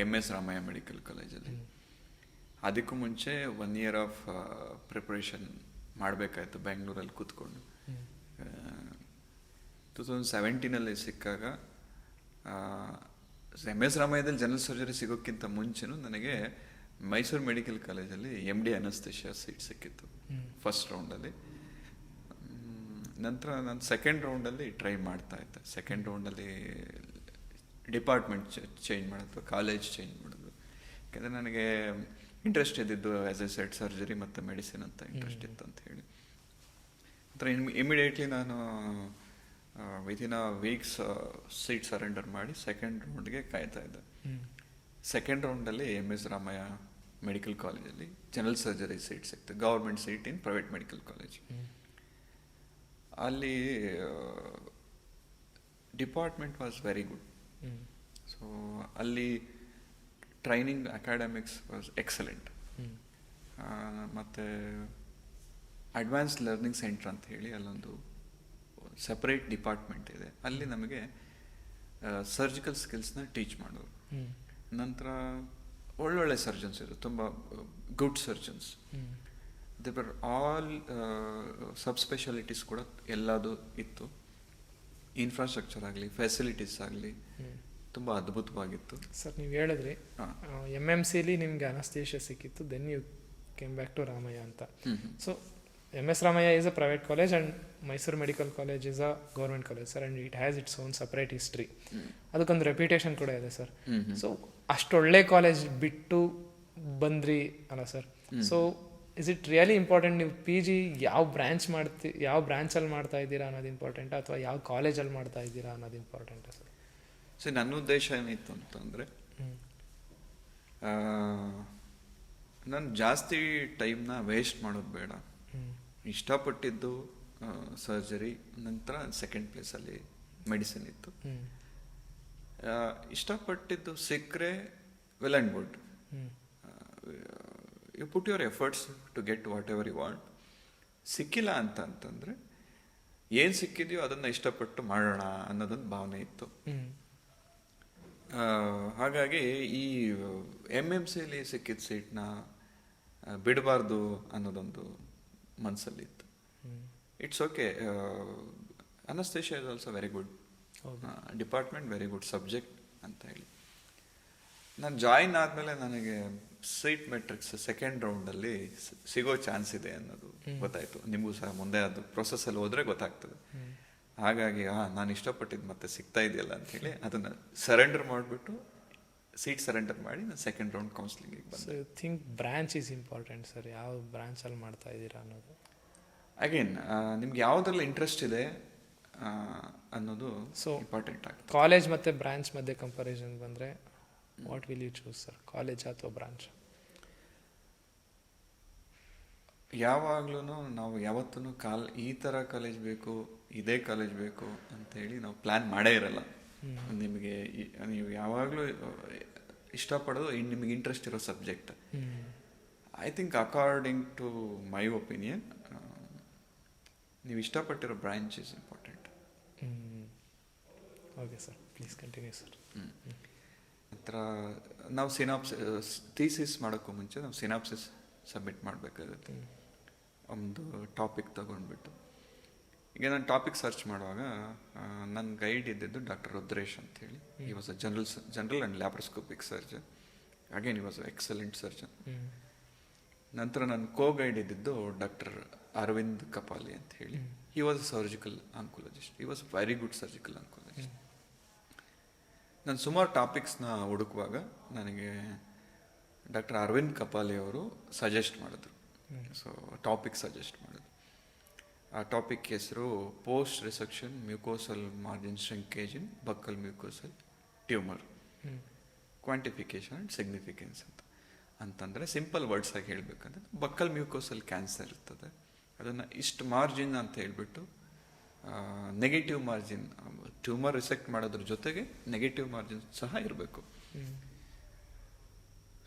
MS Ramaiah medical ಕಾಲೇಜಲ್ಲಿ. ಅದಕ್ಕೂ ಮುಂಚೆ 1 year ಆಫ್ ಪ್ರಿಪ್ರೇಷನ್ ಮಾಡಬೇಕಾಯ್ತು ಬೆಂಗಳೂರಲ್ಲಿ ಕೂತ್ಕೊಂಡು. 2017 ಸಿಕ್ಕಾಗ MS ರಾಮಯ್ಯದಲ್ಲಿ ಜನರಲ್ ಸರ್ಜರಿ ಸಿಗೋಕ್ಕಿಂತ ಮುಂಚೆನೂ ನನಗೆ ಮೈಸೂರು ಮೆಡಿಕಲ್ ಕಾಲೇಜಲ್ಲಿ MD ಅನಸ್ತೇಷಿಯಾ ಸೀಟ್ ಸಿಕ್ಕಿತ್ತು ಫಸ್ಟ್ ರೌಂಡಲ್ಲಿ. ನಂತರ ನಾನು ಸೆಕೆಂಡ್ ರೌಂಡಲ್ಲಿ ಟ್ರೈ ಮಾಡ್ತಾ ಇದ್ದೆ. ಸೆಕೆಂಡ್ ರೌಂಡಲ್ಲಿ ಡಿಪಾರ್ಟ್ಮೆಂಟ್ ಚೇಂಜ್ ಮಾಡೋದು, ಕಾಲೇಜ್ ಚೇಂಜ್ ಮಾಡೋದು. ಯಾಕೆಂದರೆ ನನಗೆ ಇಂಟ್ರೆಸ್ಟ್ ಇದ್ದಿದ್ದು ಆ್ಯಸ್ ಎ ಸೆಟ್ ಸರ್ಜರಿ ಮತ್ತು ಮೆಡಿಸಿನ್ ಅಂತ ಇಂಟ್ರೆಸ್ಟ್ ಇತ್ತು ಅಂತ ಹೇಳಿ. ನಂತರ ಇಮಿಡಿಯೇಟ್ಲಿ ನಾನು ವಿತಿನ್ ಅ ವೀಕ್ಸ್ ಸೀಟ್ ಸರೆಂಡರ್ ಮಾಡಿ ಸೆಕೆಂಡ್ ರೌಂಡ್ಗೆ ಕಾಯ್ತಾ ಇದ್ದೆ. ಸೆಕೆಂಡ್ ರೌಂಡಲ್ಲಿ MS ರಾಮಯ್ಯ ಮೆಡಿಕಲ್ ಕಾಲೇಜಲ್ಲಿ ಜನರಲ್ ಸರ್ಜರಿ ಸೀಟ್ ಸಿಕ್ತು, government seat in private medical college. ಅಲ್ಲಿ department was very good. So ಅಲ್ಲಿ ಟ್ರೈನಿಂಗ್ ಅಕಾಡೆಮಿಕ್ಸ್ ವಾಸ್ ಎಕ್ಸಲೆಂಟ್. ಮತ್ತು ಅಡ್ವಾನ್ಸ್ ಲರ್ನಿಂಗ್ ಸೆಂಟರ್ ಅಂತ ಹೇಳಿ ಅಲ್ಲೊಂದು ಸಪ್ರೇಟ್ ಡಿಪಾರ್ಟ್ಮೆಂಟ್ ಇದೆ. ಅಲ್ಲಿ ನಮಗೆ ಸರ್ಜಿಕಲ್ ಸ್ಕಿಲ್ಸ್ನ ಟೀಚ್ ಮಾಡೋರು. ನಂತರ ಒಳ್ಳೊಳ್ಳೆ ಸರ್ಜನ್ಸ್ ಇದ್ರು, ತುಂಬ good surgeons. They were all sub specialities ಕೂಡ ಎಲ್ಲದು ಇತ್ತು. ಇನ್ಫ್ರಾಸ್ಟ್ರಕ್ಚರ್ ಆಗಲಿ, ಫೆಸಿಲಿಟೀಸ್ ಆಗಲಿ ತುಂಬ ಅದ್ಭುತವಾಗಿತ್ತು. ಸರ್, ನೀವು ಹೇಳಿದ್ರಿ MMCಲಿ ನಿಮಗೆ ಅನಸ್ತೇಷಿಯಾ ಸಿಕ್ಕಿತ್ತು, then you came back to Ramaiah ಅಂತ. So MS Ramaiah is a private college and Mysuru medical college is a government college sir, and it has its own separate history. ಅದಕ್ಕೊಂದು ರೆಪ್ಯುಟೇಷನ್ ಕೂಡ ಇದೆ ಸರ್. ಸೊ ಅಷ್ಟೊಳ್ಳೆ ಕಾಲೇಜ್ ಬಿಟ್ಟು ಬಂದ್ರಿ ಅಲ್ಲ sir. So is it really important ನೀವು PG ಯಾವ ಬ್ರಾಂಚಲ್ಲಿ ಮಾಡ್ತಾ ಇದ್ದೀರಾ ಅನ್ನೋದು ಇಂಪಾರ್ಟೆಂಟಾ, ಅಥವಾ ಯಾವ ಕಾಲೇಜಲ್ಲಿ ಮಾಡ್ತಾ ಇದ್ದೀರಾ ಅನ್ನೋದು ಇಂಪಾರ್ಟೆಂಟಾ ಸರ್? ಸೊ ನನ್ನ ಉದ್ದೇಶ ಏನಿತ್ತು ಅಂತಂದರೆ, ನಾನು ಜಾಸ್ತಿ ಟೈಮ್ನ ವೇಸ್ಟ್ ಮಾಡೋದು ಬೇಡ. ಇಷ್ಟಪಟ್ಟಿದ್ದು ಸರ್ಜರಿ, ನಂತರ ಸೆಕೆಂಡ್ ಪ್ಲೇಸಲ್ಲಿ ಮೆಡಿಸಿನ್ ಇತ್ತು. ಇಷ್ಟಪಟ್ಟಿದ್ದು ಸಿಕ್ಕರೆ well and good, you put your efforts to get whatever you want. ಸಿಕ್ಕಿಲ್ಲ ಅಂತಂದರೆ ಏನು ಸಿಕ್ಕಿದೆಯೋ ಅದನ್ನು ಇಷ್ಟಪಟ್ಟು ಮಾಡೋಣ ಅನ್ನೋದೊಂದು ಭಾವನೆ ಇತ್ತು. ಹಾಗಾಗಿ ಈ MMCಲಿ ಸಿಕ್ಕಿದ ಸೀಟ್ನ ಬಿಡಬಾರ್ದು ಅನ್ನೋದೊಂದು ಮನಸ್ಸಲ್ಲಿತ್ತು. It's okay, anaesthesia is also very good department, very good subject ಅಂತ ಹೇಳಿ ನಾನು ಜಾಯಿನ್ ಆದಮೇಲೆ ನನಗೆ ಸೀಟ್ ಮೆಟ್ರಿಕ್ಸ್ ಸೆಕೆಂಡ್ ರೌಂಡಲ್ಲಿ ಸಿಗೋ ಚಾನ್ಸ್ ಇದೆ ಅನ್ನೋದು ಗೊತ್ತಾಯಿತು. ನಿಮಗೂ ಸಹ ಮುಂದೆ ಅದು ಪ್ರೊಸೆಸ್ಸಲ್ಲಿ ಹೋದರೆ ಗೊತ್ತಾಗ್ತದೆ. ಹಾಗಾಗಿ ನಾನು ಇಷ್ಟಪಟ್ಟಿದ್ದು ಮತ್ತೆ ಸಿಗ್ತಾ ಇದೆಯಲ್ಲ ಅಂಥೇಳಿ ಅದನ್ನು ಸರೆಂಡರ್ ಮಾಡಿಬಿಟ್ಟು ಸೀಟ್ ಸರೆಂಡರ್ ಮಾಡಿ ನಾನು ಸೆಕೆಂಡ್ ರೌಂಡ್ ಕೌನ್ಸಿಲಿಂಗಿಗೆ ಬಂದೆ. You think branch is important sir, ಯಾವ ಬ್ರಾಂಚಲ್ಲಿ ಮಾಡ್ತಾ ಇದ್ದೀರಾ ಅನ್ನೋದು. ಅಗೇನ್ ನಿಮ್ಗೆ ಯಾವುದ್ರಲ್ಲಿ ಇಂಟ್ರೆಸ್ಟ್ ಇದೆ ಅನ್ನೋದು ಇಂಪಾರ್ಟೆಂಟ್ ಆಗುತ್ತೆ. ಕಾಲೇಜ್ ಮತ್ತು ಬ್ರಾಂಚ್ ಮಧ್ಯೆ ಕಂಪ್ಯಾರಿಸನ್ ಬಂದರೆ what will you choose sir, college ಅಥವಾ ಬ್ರಾಂಚ್? ಯಾವಾಗ್ಲೂ ನಾವು ಯಾವತ್ತೂ ಈ ಥರ ಕಾಲೇಜ್ ಬೇಕು, ಇದೇ ಕಾಲೇಜ್ ಬೇಕು ಅಂತೇಳಿ ನಾವು ಪ್ಲ್ಯಾನ್ ಮಾಡೇ ಇರಲ್ಲ. ನಿಮಗೆ ನೀವು ಯಾವಾಗಲೂ ಇಷ್ಟಪಡೋದು ನಿಮಗೆ ಇಂಟ್ರೆಸ್ಟ್ ಇರೋ subject. I think according to my opinion ನೀವು ಇಷ್ಟಪಟ್ಟಿರೋ branch is important. Okay sir, please continue sir. ನಂತರ ನಾವು ಥೀಸಿಸ್ ಮಾಡೋಕ್ಕೂ ಮುಂಚೆ ನಾವು ಸಿನಾಪ್ಸಿಸ್ ಸಬ್ಮಿಟ್ ಮಾಡಬೇಕಾಗುತ್ತೆ. ಒಂದು ಟಾಪಿಕ್ ತಗೊಂಡ್ಬಿಟ್ಟು ಈಗ ನಾನು ಟಾಪಿಕ್ ಸರ್ಚ್ ಮಾಡುವಾಗ ನನ್ನ ಗೈಡ್ ಇದ್ದಿದ್ದು ಡಾಕ್ಟರ್ ರುದ್ರೇಶ್ ಅಂತೇಳಿ. ಈ was a general and laparoscopic surgeon. Again ಈ ವಾಸ್ ಅ ಎಕ್ಸಲೆಂಟ್ ಸರ್ಜನ್. ನಂತರ ನನ್ನ ಕೋ ಗೈಡ್ ಇದ್ದಿದ್ದು ಡಾಕ್ಟರ್ ಅರವಿಂದ್ ಕಪಾಲಿ ಅಂತ ಹೇಳಿ. He was a surgical oncologist. He was a very good surgical oncologist. ನಾನು ಸುಮಾರು ಟಾಪಿಕ್ಸ್ನ ಹುಡುಕುವಾಗ ನನಗೆ ಡಾಕ್ಟರ್ ಅರವಿಂದ್ ಕಪಾಲಿ ಅವರು ಸಜೆಸ್ಟ್ ಮಾಡಿದ್ರು. ಸೊ ಟಾಪಿಕ್ ಸಜೆಸ್ಟ್ ಮಾಡಿದ್ರು. ಆ ಟಾಪಿಕ್ ಹೆಸರು post resection mucosal margin shrinkage in buccal mucosal tumour, quantification and significance ಅಂತಂದರೆ ಸಿಂಪಲ್ ವರ್ಡ್ಸ್ ಆಗಿ ಹೇಳಬೇಕಂದ್ರೆ ಬಕ್ಕಲ್ ಮ್ಯೂಕೋಸಲ್ ಕ್ಯಾನ್ಸರ್ ಇರ್ತದೆ, ಅದನ್ನು ಇಷ್ಟು ಮಾರ್ಜಿನ್ ಅಂತ ಹೇಳ್ಬಿಟ್ಟು ನೆಗೆಟಿವ್ ಮಾರ್ಜಿನ್, ಟ್ಯೂಮರ್ ರಿಸೆಕ್ಟ್ ಮಾಡೋದ್ರ ಜೊತೆಗೆ ನೆಗೆಟಿವ್ ಮಾರ್ಜಿನ್ ಸಹ ಇರಬೇಕು.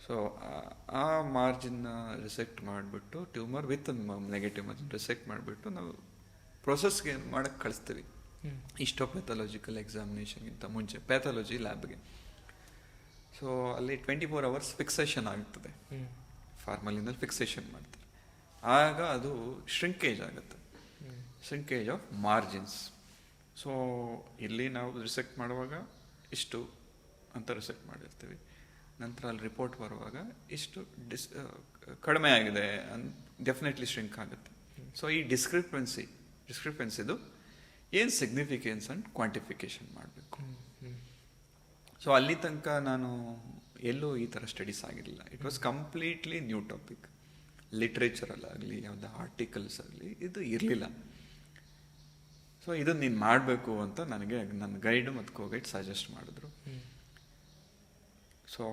ಸೊ ಆ ಮಾರ್ಜಿನ್ನ ರಿಸೆಕ್ಟ್ ಮಾಡಿಬಿಟ್ಟು tumour with negative margin resect ಮಾಡಿಬಿಟ್ಟು ನಾವು ಪ್ರೊಸೆಸ್ಗೆ ಮಾಡೋಕ್ಕೆ ಕಳಿಸ್ತೀವಿ. ಇಸ್ಟೋಪ್ಯಾಥಾಲಜಿಕಲ್ ಎಕ್ಸಾಮಿನೇಷನ್ಗಿಂತ ಮುಂಚೆ ಪ್ಯಾಥಾಲಜಿ ಲ್ಯಾಬ್ಗೆ. ಸೊ ಅಲ್ಲಿ 24 hours ಫಿಕ್ಸೇಷನ್ ಆಗ್ತದೆ. ಫಾರ್ಮಲಿನಲ್ಲಿ ಫಿಕ್ಸೇಷನ್ ಮಾಡ್ತಾರೆ. ಆಗ ಅದು ಶ್ರಿಂಕೇಜ್ ಆಗುತ್ತೆ, ಶ್ರಿಂಕೇಜ್ ಆಫ್ ಮಾರ್ಜಿನ್ಸ್. ಸೊ ಇಲ್ಲಿ ನಾವು ರಿಸೆಕ್ಟ್ ಮಾಡುವಾಗ ಇಷ್ಟು ಅಂತ ರಿಸೆಕ್ಟ್ ಮಾಡಿರ್ತೀವಿ. ನಂತರ ಅಲ್ಲಿ ರಿಪೋರ್ಟ್ ಬರುವಾಗ ಇಷ್ಟು ಕಡಿಮೆ ಆಗಿದೆ ಡೆಫಿನೆಟ್ಲಿ ಶ್ರಿಂಕ್ ಆಗುತ್ತೆ. ಸೊ ಈ ಡಿಸ್ಕ್ರಿಪೆನ್ಸಿದು ಏನು ಸಿಗ್ನಿಫಿಕೆನ್ಸ್ ಆ್ಯಂಡ್ ಕ್ವಾಂಟಿಫಿಕೇಶನ್ ಮಾಡಬೇಕು. ಸೊ ಅಲ್ಲಿ ತನಕ ನಾನು ಎಲ್ಲೂ ಈ ಥರ ಸ್ಟಡೀಸ್ ಆಗಿರಲಿಲ್ಲ. It was completely new topic. ಲಿಟ್ರೇಚರಲ್ಲಾಗಲಿ ಯಾವುದೇ ಆರ್ಟಿಕಲ್ಸ್ ಆಗಲಿ ಇದು ಇರಲಿಲ್ಲ. ಸೊ ಇದನ್ನು ನೀನು ಮಾಡಬೇಕು ಅಂತ ನನಗೆ ನನ್ನ ಗೈಡು ಮತ್ತು ಕೋ ಗೈಡ್ ಸಜೆಸ್ಟ್ ಮಾಡಿದ್ರು. ಸೊ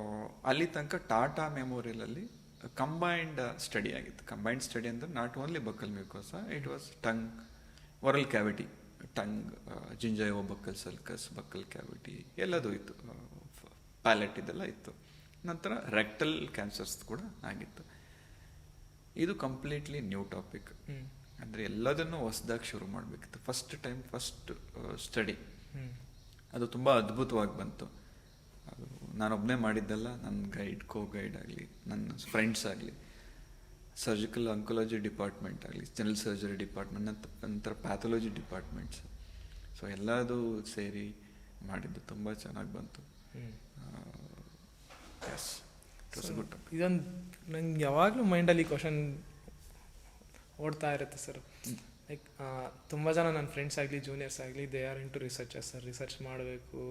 ಅಲ್ಲಿ ತನಕ ಟಾಟಾ ಮೆಮೋರಿಯಲಲ್ಲಿ ಕಂಬೈನ್ಡ್ ಸ್ಟಡಿ ಆಗಿತ್ತು. ಕಂಬೈನ್ಡ್ ಸ್ಟಡಿ ಅಂದರೆ not only buccal mucosa, it was tongue, oral cavity, tongue, gingivo buccal sulcus, buccal cavity ಎಲ್ಲದೂ ಇತ್ತು, ಪ್ಯಾಲೆಟ್ ಇದೆಲ್ಲ ಇತ್ತು. ನಂತರ ರೆಕ್ಟಲ್ ಕ್ಯಾನ್ಸರ್ಸ್ ಕೂಡ ಆಗಿತ್ತು. ಇದು ಕಂಪ್ಲೀಟ್ಲಿ ನ್ಯೂ ಟಾಪಿಕ್. ಅಂದರೆ ಎಲ್ಲದನ್ನು ಹೊಸದಾಗಿ ಶುರು ಮಾಡಬೇಕಿತ್ತು. ಫಸ್ಟ್ ಸ್ಟಡಿ ಅದು ತುಂಬ ಅದ್ಭುತವಾಗಿ ಬಂತು. ಅದು ನಾನೊಬ್ಬನೇ ಮಾಡಿದ್ದಲ್ಲ, ನನ್ನ ಗೈಡ್, ಕೋ ಗೈಡ್ ಆಗಲಿ, ನನ್ನ ಫ್ರೆಂಡ್ಸ್ ಆಗಲಿ, ಸರ್ಜಿಕಲ್ ಆಂಕೋಲಜಿ ಡಿಪಾರ್ಟ್ಮೆಂಟ್ ಆಗಲಿ, ಜನರಲ್ ಸರ್ಜರಿ ಡಿಪಾರ್ಟ್ಮೆಂಟ್, ನಂತರ ಪ್ಯಾಥಾಲಜಿ ಡಿಪಾರ್ಟ್ಮೆಂಟ್ಸ್, ಸೊ ಎಲ್ಲದೂ ಸೇರಿ ಮಾಡಿದ್ದು ತುಂಬ ಚೆನ್ನಾಗಿ ಬಂತು. ಎಸ್, ಇದೊಂದು ನಂಗೆ ಯಾವಾಗಲೂ ಮೈಂಡಲ್ಲಿ ಕ್ವಶನ್ ಓಡ್ತಾ ಇರುತ್ತೆ ಸರ್. ಲೈಕ್ ತುಂಬ ಜನ ನನ್ನ ಫ್ರೆಂಡ್ಸ್ ಆಗಲಿ ಜೂನಿಯರ್ಸ್ ಆಗಲಿ they are into researchers sir. Research ಮಾಡಬೇಕು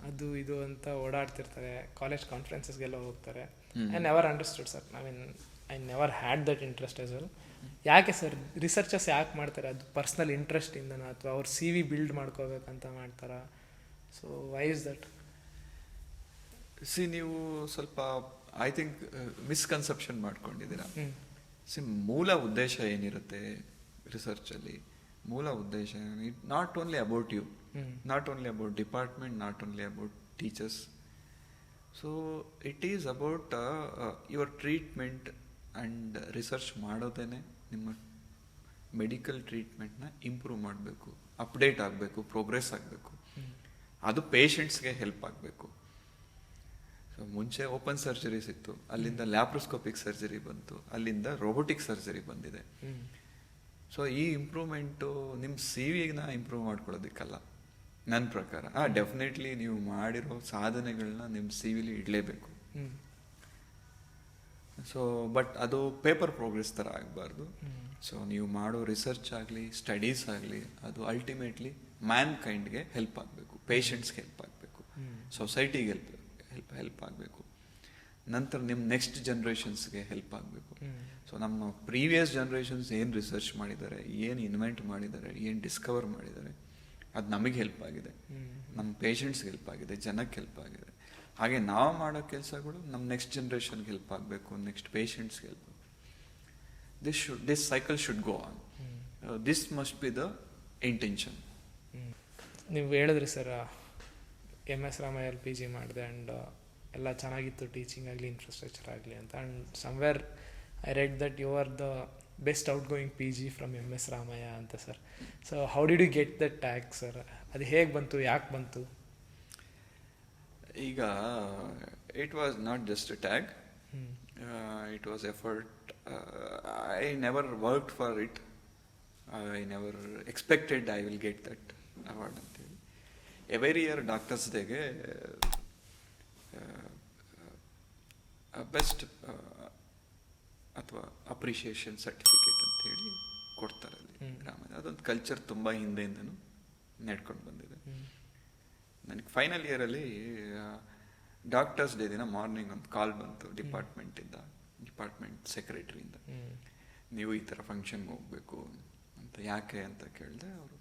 ಅದು ಇದು ಅಂತ ಓಡಾಡ್ತಿರ್ತಾರೆ, ಕಾಲೇಜ್ ಕಾನ್ಫರೆನ್ಸಸ್ಗೆಲ್ಲ ಹೋಗ್ತಾರೆ. I never understood sir. I never had that interest as well. ಯಾಕೆ ಸರ್ ರಿಸರ್ಚರ್ಸ್ ಯಾಕೆ ಮಾಡ್ತಾರೆ? ಅದು ಪರ್ಸ್ನಲ್ ಇಂಟ್ರೆಸ್ಟಿಂದನ ಅಥವಾ ಅವ್ರ CV ಬಿಲ್ಡ್ ಮಾಡ್ಕೋಬೇಕಂತ ಮಾಡ್ತಾರಾ? So why is that? ನೀವು ಸ್ವಲ್ಪ ಐ ಥಿಂಕ್ ಮಿಸ್ಕನ್ಸೆಪ್ಷನ್ ಮಾಡ್ಕೊಂಡಿದ್ದೀರಾ. ಮೂಲ ಉದ್ದೇಶ ಏನಿರುತ್ತೆ ರಿಸರ್ಚಲ್ಲಿ? ಮೂಲ ಉದ್ದೇಶ not only about you, not only about department, not only about teachers. So it is about your treatment and research ಮಾಡೋದೇ ನಿಮ್ಮ ಮೆಡಿಕಲ್ ಟ್ರೀಟ್ಮೆಂಟ್ನ ಇಂಪ್ರೂವ್ ಮಾಡಬೇಕು, ಅಪ್ಡೇಟ್ ಆಗಬೇಕು, ಪ್ರೋಗ್ರೆಸ್ ಆಗಬೇಕು. ಅದು ಪೇಷಂಟ್ಸ್ಗೆ ಹೆಲ್ಪ್ ಆಗಬೇಕು. ಸೊ ಮುಂಚೆ ಓಪನ್ ಸರ್ಜರೀಸ್ ಇತ್ತು, ಅಲ್ಲಿಂದ ಲ್ಯಾಪ್ರೋಸ್ಕೋಪಿಕ್ ಸರ್ಜರಿ ಬಂತು, ಅಲ್ಲಿಂದ ರೋಬೋಟಿಕ್ ಸರ್ಜರಿ ಬಂದಿದೆ. ಸೊ ಈ ಇಂಪ್ರೂವ್ಮೆಂಟು ನಿಮ್ಮ ಸಿ ವಿನ ಇಂಪ್ರೂವ್ ಮಾಡ್ಕೊಳ್ಳೋದಕ್ಕಲ್ಲ ನನ್ನ ಪ್ರಕಾರ. ಡೆಫಿನೆಟ್ಲಿ ನೀವು ಮಾಡಿರೋ ಸಾಧನೆಗಳನ್ನ ನಿಮ್ಮ ಸಿ ವಿಲಿ ಇಡಲೇಬೇಕು. ಸೊ ಬಟ್ ಅದು ಪೇಪರ್ ಪ್ರೋಗ್ರೆಸ್ ಥರ ಆಗಬಾರ್ದು. ಸೊ ನೀವು ಮಾಡೋ ರಿಸರ್ಚ್ ಆಗಲಿ, ಸ್ಟಡೀಸ್ ಆಗಲಿ, ಅದು ಅಲ್ಟಿಮೇಟ್ಲಿ ಮ್ಯಾನ್ ಕೈಂಡ್ಗೆ ಹೆಲ್ಪ್ ಆಗಬೇಕು, ಪೇಷಂಟ್ಸ್ಗೆ ಹೆಲ್ಪ್ ಆಗಬೇಕು, ಸೊಸೈಟಿಗೆ ಹೆಲ್ಪ್ ಆಗಬೇಕು, ನಂತರ ನಿಮ್ಮ ನೆಕ್ಸ್ಟ್ ಜನ್ರೇಷನ್ಸ್ಗೆ ಹೆಲ್ಪ್ ಆಗಬೇಕು. ಸೊ ನಮ್ಮ ಪ್ರೀವಿಯಸ್ ಜನ್ರೇಷನ್ಸ್ ಏನು ರಿಸರ್ಚ್ ಮಾಡಿದ್ದಾರೆ, ಏನು ಇನ್ವೆಂಟ್ ಮಾಡಿದ್ದಾರೆ, ಏನು ಡಿಸ್ಕವರ್ ಮಾಡಿದ್ದಾರೆ, ಅದು ನಮಗೆ ಹೆಲ್ಪ್ ಆಗಿದೆ, ನಮ್ಮ ಪೇಷಂಟ್ಸ್ಗೆ ಹೆಲ್ಪ್ ಆಗಿದೆ, ಜನಕ್ಕೆ ಹೆಲ್ಪ್ ಆಗಿದೆ. ಹಾಗೆ ನಾವು ಮಾಡೋ ಕೆಲಸಗಳು ನಮ್ಮ ನೆಕ್ಸ್ಟ್ ಜನ್ರೇಷನ್ಗೆ ಹೆಲ್ಪ್ ಆಗಬೇಕು, ನೆಕ್ಸ್ಟ್ ಪೇಷಂಟ್ಸ್ಗೆ ಹೆಲ್ಪ್ ಆಗಬೇಕು. This cycle should go on. This must be the intention. ನೀವು ಹೇಳಿದ್ರಿ ಸರ್, MS ರಾಮಯ್ಯಲ್ಲಿ PG ಮಾಡಿದೆ ಆ್ಯಂಡ್ ಎಲ್ಲ ಚೆನ್ನಾಗಿತ್ತು, ಟೀಚಿಂಗ್ ಆಗಲಿ, ಇನ್ಫ್ರಾಸ್ಟ್ರಕ್ಚರ್ ಆಗಲಿ ಅಂತ. And somewhere I read that you are the best out going PG ಫ್ರಮ್ MS ರಾಮಯ್ಯ ಅಂತ sir. So how did you get that tag sir? ಅದು ಹೇಗೆ ಬಂತು, ಯಾಕೆ ಬಂತು? ಈಗ it was not just a tag, it was effort. I never worked for it. I never expected I will get that award ಅಂತೇಳಿ. ಎವ್ರಿ ಇಯರ್ ಡಾಕ್ಟರ್ಸ್ ಡೇಗೆ ಬೆಸ್ಟ್ ಅಥವಾ ಅಪ್ರಿಷಿಯೇಷನ್ ಸರ್ಟಿಫಿಕೇಟ್ ಅಂತೇಳಿ ಕೊಡ್ತಾರೆ ಅಲ್ಲಿ ಗ್ರಾಮದಲ್ಲಿ. ಅದೊಂದು ಕಲ್ಚರ್ ತುಂಬ ಹಿಂದೆಯಿಂದನೂ ನಡ್ಕೊಂಡು ಬಂದಿದೆ. ನನಗೆ ಫೈನಲ್ ಇಯರಲ್ಲಿ ಡಾಕ್ಟರ್ಸ್ ಡೇ ದಿನ ಮಾರ್ನಿಂಗ್ ಒಂದು ಕಾಲ್ ಬಂತು ಡಿಪಾರ್ಟ್ಮೆಂಟ್ ಸೆಕ್ರೆಟರಿಯಿಂದ, ನೀವು ಈ ಥರ ಫಂಕ್ಷನ್ಗೆ ಹೋಗಬೇಕು ಅಂತ. ಯಾಕೆ ಅಂತ ಕೇಳಿದೆ. ಅವರು,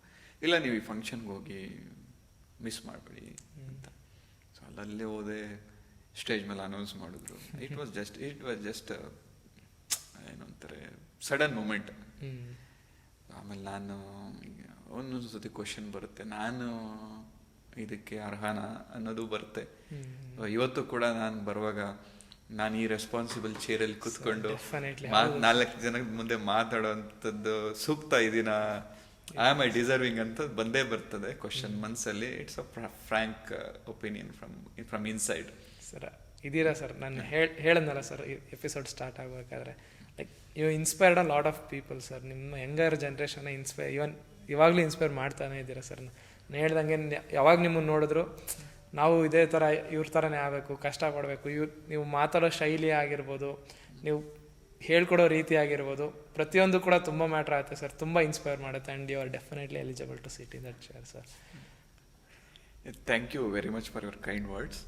ಇಲ್ಲ ನೀವು ಈ ಫಂಕ್ಷನ್ಗೆ ಹೋಗಿ ಮಿಸ್ ಮಾಡಬೇಡಿ ಅಂತ. ಸೊ ಅಲ್ಲಲ್ಲೇ ಹೋದೆ, ಸ್ಟೇಜ್ ಮೇಲೆ ಅನೌನ್ಸ್ ಮಾಡಿದ್ರು. ಇಟ್ ವಾಸ್ ಜಸ್ಟ್ ಏನು ಅಂತಾರೆ, ಸಡನ್ ಮೂಮೆಂಟ್. ಆಮೇಲೆ ನಾನು ಒಂದೊಂದು ಸತಿ ಕ್ವಶನ್ ಬರುತ್ತೆ, ನಾನು ಇದಕ್ಕೆ ಅರ್ಹನ ಅನ್ನೋದು ಬರುತ್ತೆ. ಇವತ್ತು ಕೂಡ ನಾನು ಬರುವಾಗ ನಾನು ಈ ರೆಸ್ಪಾನ್ಸಿಬಲ್ ಚೇರಲ್ಲಿ ಕೂತ್ಕೊಂಡು 4 ಜನದ ಮುಂದೆ ಮಾತಾಡೋವಂಥದ್ದು ಸೂಕ್ತ ಇದೀನ, ಐ ಆಮ್ ಐ ಡಿಸರ್ವಿಂಗ್ ಅಂತ ಬಂದೇ ಬರ್ತದೆ ಕ್ವಶನ್ ಮನ್ಸಲ್ಲಿ. It's a frank opinion from inside. Sir ಇದೀರಾ ಸರ್, ನಾನು ಹೇಳದ್ನಲ್ಲ ಸರ್ ಎಪಿಸೋಡ್ ಸ್ಟಾರ್ಟ್ ಆಗಬೇಕಾದ್ರೆ, like you inspired a lot of people sir. ನಿಮ್ಮ ಯಂಗರ್ ಜನ್ರೇಷನ್ನ ಇವಾಗಲೂ ಇನ್ಸ್ಪೈರ್ ಮಾಡ್ತಾನೆ ಇದ್ದೀರಾ ಸರ್. ನಾನು ಹೇಳ್ದಂಗೆ ಯಾವಾಗ ನಿಮ್ಮನ್ನು ನೋಡಿದ್ರು ನಾವು ಇದೇ ಥರ ಇವ್ರ ಥರನೇ ಆಗಬೇಕು, ಕಷ್ಟಪಡಬೇಕು. ನೀವು ಮಾತಾಡೋ ಶೈಲಿ ಆಗಿರ್ಬೋದು, ನೀವು ಹೇಳ್ಕೊಡೋ ರೀತಿ ಆಗಿರ್ಬೋದು, ಪ್ರತಿಯೊಂದು ಕೂಡ ತುಂಬ ಮ್ಯಾಟ್ರ್ ಆಗುತ್ತೆ ಸರ್, ತುಂಬ ಇನ್ಸ್ಪೈರ್ ಮಾಡುತ್ತೆ. And you are definitely eligible to sit in that chair sir. Thank you very much for your kind words.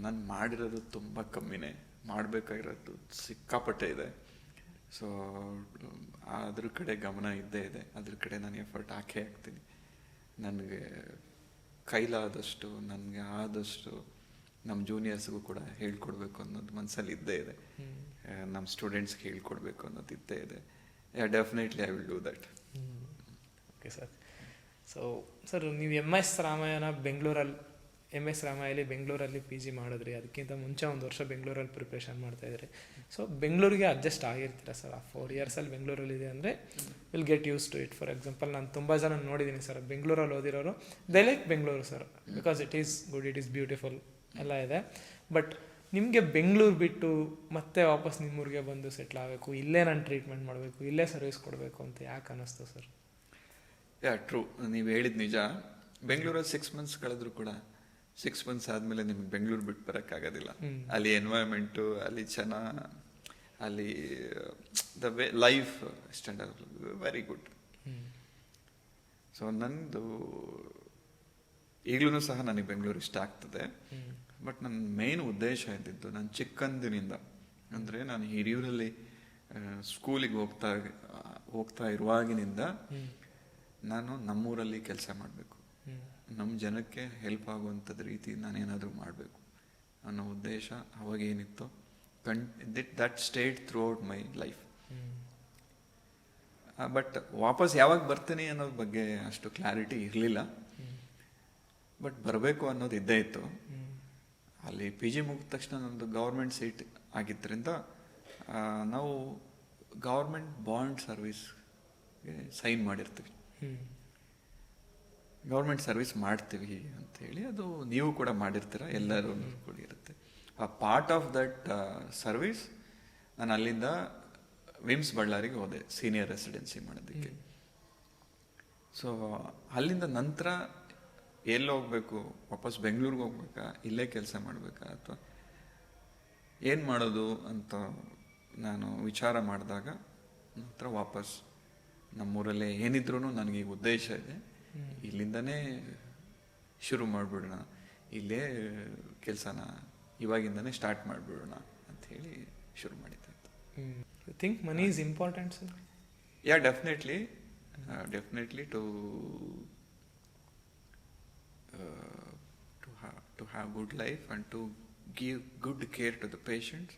ನಾನು ಮಾಡಿರೋದು ತುಂಬ ಕಮ್ಮಿನೇ, ಮಾಡಬೇಕಾಗಿರೋದು ಸಿಕ್ಕಾಪಟ್ಟೆ ಇದೆ. ಸೊ ಅದ್ರ ಕಡೆ ಗಮನ ಇದ್ದೇ ಇದೆ, ಅದ್ರ ಕಡೆ ನಾನು ಎಫರ್ಟ್ ಹಾಕೇ ಹಾಕ್ತೀನಿ. ನನಗೆ ಕೈಲಾದಷ್ಟು, ನನಗೆ ಆದಷ್ಟು ನಮ್ಮ ಜೂನಿಯರ್ಸ್ಗೂ ಕೂಡ ಹೇಳ್ಕೊಡ್ಬೇಕು ಅನ್ನೋದು ಮನಸ್ಸಲ್ಲಿ ಇದ್ದೇ ಇದೆ. ನಮ್ಮ ಸ್ಟೂಡೆಂಟ್ಸ್ಗೆ ಹೇಳ್ಕೊಡ್ಬೇಕು ಅನ್ನೋದು ಇದ್ದೇ ಇದೆ. Definitely I will do that. Okay sir. So sir, ನೀವು MS ರಾಮಯ್ಯನ MS ರಾಮಯ್ಯಲ್ಲಿ ಬೆಂಗಳೂರಲ್ಲಿ PG ಮಾಡಿದ್ರಿ. ಅದಕ್ಕಿಂತ ಮುಂಚೆ 1 ವರ್ಷ ಬೆಂಗಳೂರಲ್ಲಿ ಪ್ರಿಪ್ರೇಷನ್ ಮಾಡ್ತಾಯಿದ್ರಿ. ಸೊ ಬೆಂಗಳೂರಿಗೆ ಅಡ್ಜಸ್ಟ್ ಆಗಿರ್ತೀರ ಸರ್? ಆ 4 ಇಯರ್ಸಲ್ಲಿ ಬೆಂಗಳೂರಲ್ಲಿದೆ ಅಂದರೆ will get use to it. For example, ನಾನು ತುಂಬ ಜನ ನೋಡಿದ್ದೀನಿ ಸರ್, ಬೆಂಗಳೂರಲ್ಲಿ ಓದಿರೋರು they like Bengaluru sir, because it is good, it is beautiful ಎಲ್ಲ ಇದೆ. ಬಟ್ ನಿಮಗೆ ಬೆಂಗಳೂರು ಬಿಟ್ಟು ಮತ್ತೆ ವಾಪಸ್ ನಿಮ್ಮೂರಿಗೆ ಬಂದು ಸೆಟ್ಲ್ ಆಗಬೇಕು, ಇಲ್ಲೇ ನಾನು ಟ್ರೀಟ್ಮೆಂಟ್ ಮಾಡಬೇಕು, ಇಲ್ಲೇ ಸರ್ವಿಸ್ ಕೊಡಬೇಕು ಅಂತ ಯಾಕೆ ಅನ್ನಿಸ್ತು ಸರ್? ಟ್ರೂ, ನೀವು ಹೇಳಿದ ನಿಜ. ಬೆಂಗಳೂರಲ್ಲಿ 6 ಮಂತ್ಸ್ ಕಳೆದ್ರು ಕೂಡ 6 ಮಂತ್ಸ್ ಆದಮೇಲೆ ನಿಮ್ಗೆ ಬೆಂಗಳೂರು ಬಿಟ್ಟು ಬರೋಕ್ಕಾಗೋದಿಲ್ಲ. ಅಲ್ಲಿ ಎನ್ವೈರ್ಮೆಂಟು, ಅಲ್ಲಿ ಅಲ್ಲಿ the way life standard very good. So ನಂದು ಈಗಲೂ ಸಹ ನನಗೆ ಬೆಂಗಳೂರು ಇಷ್ಟ ಆಗ್ತದೆ. ಬಟ್ ನನ್ನ ಮೇನ್ ಉದ್ದೇಶ ಇದ್ದಿದ್ದು, ನಾನು ಚಿಕ್ಕಂದಿನಿಂದ ಅಂದರೆ ನಾನು ಹಿರಿಯೂರಲ್ಲಿ ಸ್ಕೂಲಿಗೆ ಹೋಗ್ತಾ ಇರುವಾಗಿನಿಂದ ನಾನು ನಮ್ಮೂರಲ್ಲಿ ಕೆಲಸ ಮಾಡಬೇಕು, ನಮ್ಮ ಜನಕ್ಕೆ ಹೆಲ್ಪ್ ಆಗುವಂಥದ್ದು ರೀತಿ ನಾನೇನಾದರೂ ಮಾಡಬೇಕು ಅನ್ನೋ ಉದ್ದೇಶ ಅವಾಗೇನಿತ್ತು. That stayed throughout my life. But ವಾಪಸ್ ಯಾವಾಗ ಬರ್ತೀನಿ ಅನ್ನೋದ್ರ ಬಗ್ಗೆ ಅಷ್ಟು ಕ್ಲಾರಿಟಿ ಇರಲಿಲ್ಲ. ಬಟ್ ಬರಬೇಕು ಅನ್ನೋದು ಇದ್ದೇ ಇತ್ತು. ಅಲ್ಲಿ PG ಮುಗಿದ ತಕ್ಷಣ ನಮ್ಮದು ಗೌರ್ಮೆಂಟ್ ಸೀಟ್ ಆಗಿದ್ದರಿಂದ ನಾವು ಗೌರ್ಮೆಂಟ್ ಬಾಂಡ್ ಸರ್ವಿಸ್ಗೆ ಸೈನ್ ಮಾಡಿರ್ತೀವಿ. ಗೌರ್ಮೆಂಟ್ ಸರ್ವಿಸ್ ಮಾಡ್ತೀವಿ ಅಂತೇಳಿ, ಅದು ನೀವು ಕೂಡ ಮಾಡಿರ್ತೀರ, ಎಲ್ಲರೂ ಕೂಡ ಇರುತ್ತೆ. ಆ ಪಾರ್ಟ್ ಆಫ್ ದಟ್ ಸರ್ವಿಸ್ ನಾನು ಅಲ್ಲಿಂದ ವಿಮ್ಸ್ ಬಳ್ಳಾರಿಗೆ ಹೋದೆ ಸೀನಿಯರ್ ರೆಸಿಡೆನ್ಸಿ ಮಾಡೋದಕ್ಕೆ. ಸೊ ಅಲ್ಲಿಂದ ನಂತರ ಎಲ್ಲಿ ಹೋಗ್ಬೇಕು, ವಾಪಸ್ ಬೆಂಗಳೂರಿಗೆ ಹೋಗ್ಬೇಕಾ, ಇಲ್ಲೇ ಕೆಲಸ ಮಾಡಬೇಕಾ, ಅಥವಾ ಏನು ಮಾಡೋದು ಅಂತ ನಾನು ವಿಚಾರ ಮಾಡಿದಾಗ ನಂತರ ವಾಪಸ್ ನಮ್ಮೂರಲ್ಲೇ ಏನಿದ್ರೂ ನನಗೆ ಈ ಉದ್ದೇಶ ಇದೆ, ಇಲ್ಲಿಂದನೇ ಶುರು ಮಾಡಿಬಿಡೋಣ, ಇಲ್ಲೇ ಕೆಲಸನ ಇವಾಗಿಂದನೇ ಸ್ಟಾರ್ಟ್ ಮಾಡಿಬಿಡೋಣ ಅಂಥೇಳಿ ಶುರು ಮಾಡಿದ್ದೆ. You think money is important sir? Yeah, definitely to have good life and to give good care to the patients.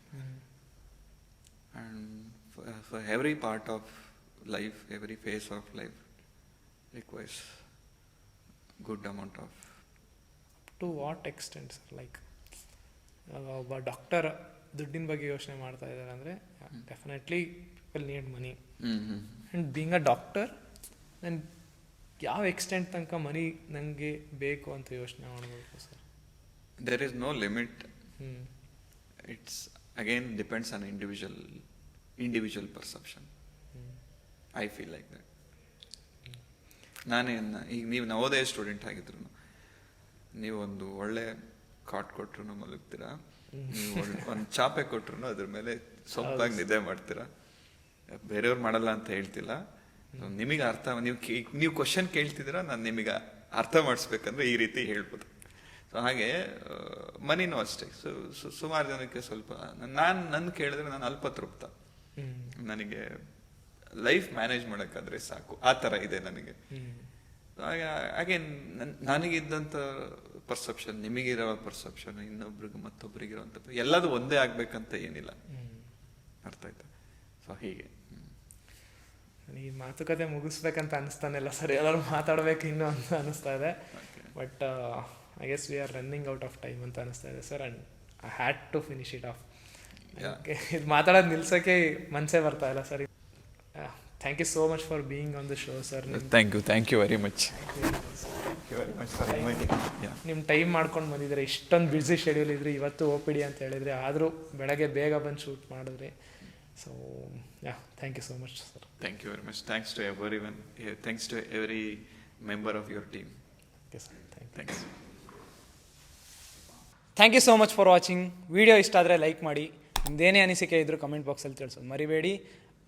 And for every part of life, every phase of life requires good amount of. To what extent sir? Like ಒಬ್ಬ ಡಾಕ್ಟರ್ ದುಡ್ಡಿನ ಬಗ್ಗೆ ಯೋಚನೆ ಮಾಡ್ತಾ ಇದ್ದಾರೆ ಅಂದರೆ definitely people need money. And being a doctor ನಾನು ಯಾವ ಎಕ್ಸ್ಟೆಂಟ್ ತನಕ ಮನಿ ನನಗೆ ಬೇಕು ಅಂತ ಯೋಚನೆ ಮಾಡಬೇಕು sir? There is no limit. It's again depends on individual perception. I feel like that. ಈಗ ನೀವು ನವೋದಯ ಸ್ಟೂಡೆಂಟ್ ಆಗಿದ್ರು, ನೀವು ಒಂದು ಒಳ್ಳೆ ಕಾಟ್ ಕೊಟ್ರು ಮಲಗ್ತೀರಾ, ನೀವು ಒಂದು ಚಾಪೆ ಕೊಟ್ರು ಅದ್ರ ಮೇಲೆ ಸೊಂಪಾಗಿ ನಿದ್ದೆ ಮಾಡ್ತೀರಾ. ಬೇರೆಯವ್ರು ಮಾಡಲ್ಲ ಅಂತ ಹೇಳ್ತಿಲ್ಲ, ನಿಮಗೆ ಅರ್ಥ, ನೀವು ಕ್ವಶನ್ ಕೇಳ್ತಿದ್ದೀರಾ, ನಾನು ನಿಮಗೆ ಅರ್ಥ ಮಾಡಿಸ್ಬೇಕಂದ್ರೆ ಈ ರೀತಿ ಹೇಳ್ಬೋದು. ಸೊ ಹಾಗೆ ಮನಿನೂ ಅಷ್ಟೇ. ಸುಮಾರು ಜನಕ್ಕೆ ಸ್ವಲ್ಪ ನನ್ನ ಕೇಳಿದ್ರೆ ನಾನು ಅಲ್ಪತೃಪ್ತ, ನನಗೆ ಲೈಫ್ ಮ್ಯಾನೇಜ್ ಮಾಡೋಕ್ಕಾದ್ರೆ ಸಾಕು, ಆ ಥರ ಇದೆ ನನಗೆ. ಹಾಗೆ ನನಗಿದ್ದಂಥ ಪರ್ಸೆಪ್ಷನ್, ನಿಮಗಿರೋ ಪರ್ಸೆಪ್ಷನ್, ಇನ್ನೊಬ್ರಿಗೆ ಮತ್ತೊಬ್ಬರಿಗಿರೋಂಥ ಎಲ್ಲದು ಒಂದೇ ಆಗ್ಬೇಕಂತ ಏನಿಲ್ಲ. ಅರ್ಥ ಆಯ್ತಾ? ಸೊ ಹೀಗೆ ಈ ಮಾತುಕತೆ ಮುಗಿಸ್ಬೇಕಂತ ಅನಿಸ್ತಾನಿಲ್ಲ ಸರ್, ಎಲ್ಲರೂ ಮಾತಾಡ್ಬೇಕು ಇನ್ನೂ ಅಂತ ಅನಿಸ್ತಾ ಇದೆ. But I guess we are running out of time ಅಂತ ಅನಿಸ್ತಾ ಇದೆ sir. And I had to finish it off. ಇದು ಮಾತಾಡೋದು ನಿಲ್ಸೋಕ್ಕೆ ಮನಸ್ಸೇ ಬರ್ತಾ ಇಲ್ಲ sir. Thank you so much for being on the show sir. Thank you very much. ನಿಮ್ಮ ಟೈಮ್ ಮಾಡ್ಕೊಂಡು ಬಂದಿದ್ರೆ, ಇಷ್ಟೊಂದು ಬ್ಯುಸಿ ಶೆಡ್ಯೂಲ್ ಇದ್ರಿ, ಇವತ್ತು ಒ ಪಿ ಡಿ ಅಂತ ಹೇಳಿದ್ರೆ, ಆದರೂ ಬೆಳಗ್ಗೆ ಬೇಗ ಬಂದು ಶೂಟ್ ಮಾಡಿದ್ರಿ. So thank you so much sir. Thank you very much. Thanks to everyone. Thanks to every member of your team. Okay, sir. Thanks. Thank you so much for watching. Video ಇಷ್ಟ ಆದರೆ ಲೈಕ್ ಮಾಡಿ, ನಿಮ್ದೇನೇ ಅನಿಸಿಕೆ ಇದ್ದರೂ ಕಮೆಂಟ್ ಬಾಕ್ಸಲ್ಲಿ ತಿಳಿಸೋದು ಮರಿಬೇಡಿ.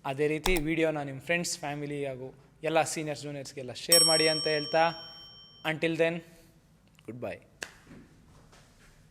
ಅದೇ ರೀತಿ ವಿಡಿಯೋನ ನಿಮ್ಮ ಫ್ರೆಂಡ್ಸ್, ಫ್ಯಾಮಿಲಿ ಹಾಗೂ ಎಲ್ಲ ಸೀನಿಯರ್ಸ್, ಜೂನಿಯರ್ಸ್ಗೆಲ್ಲ ಶೇರ್ ಮಾಡಿ ಅಂತ ಹೇಳ್ತಾ, ಅಂಟಿಲ್ ದೆನ್ ಗುಡ್ ಬೈ.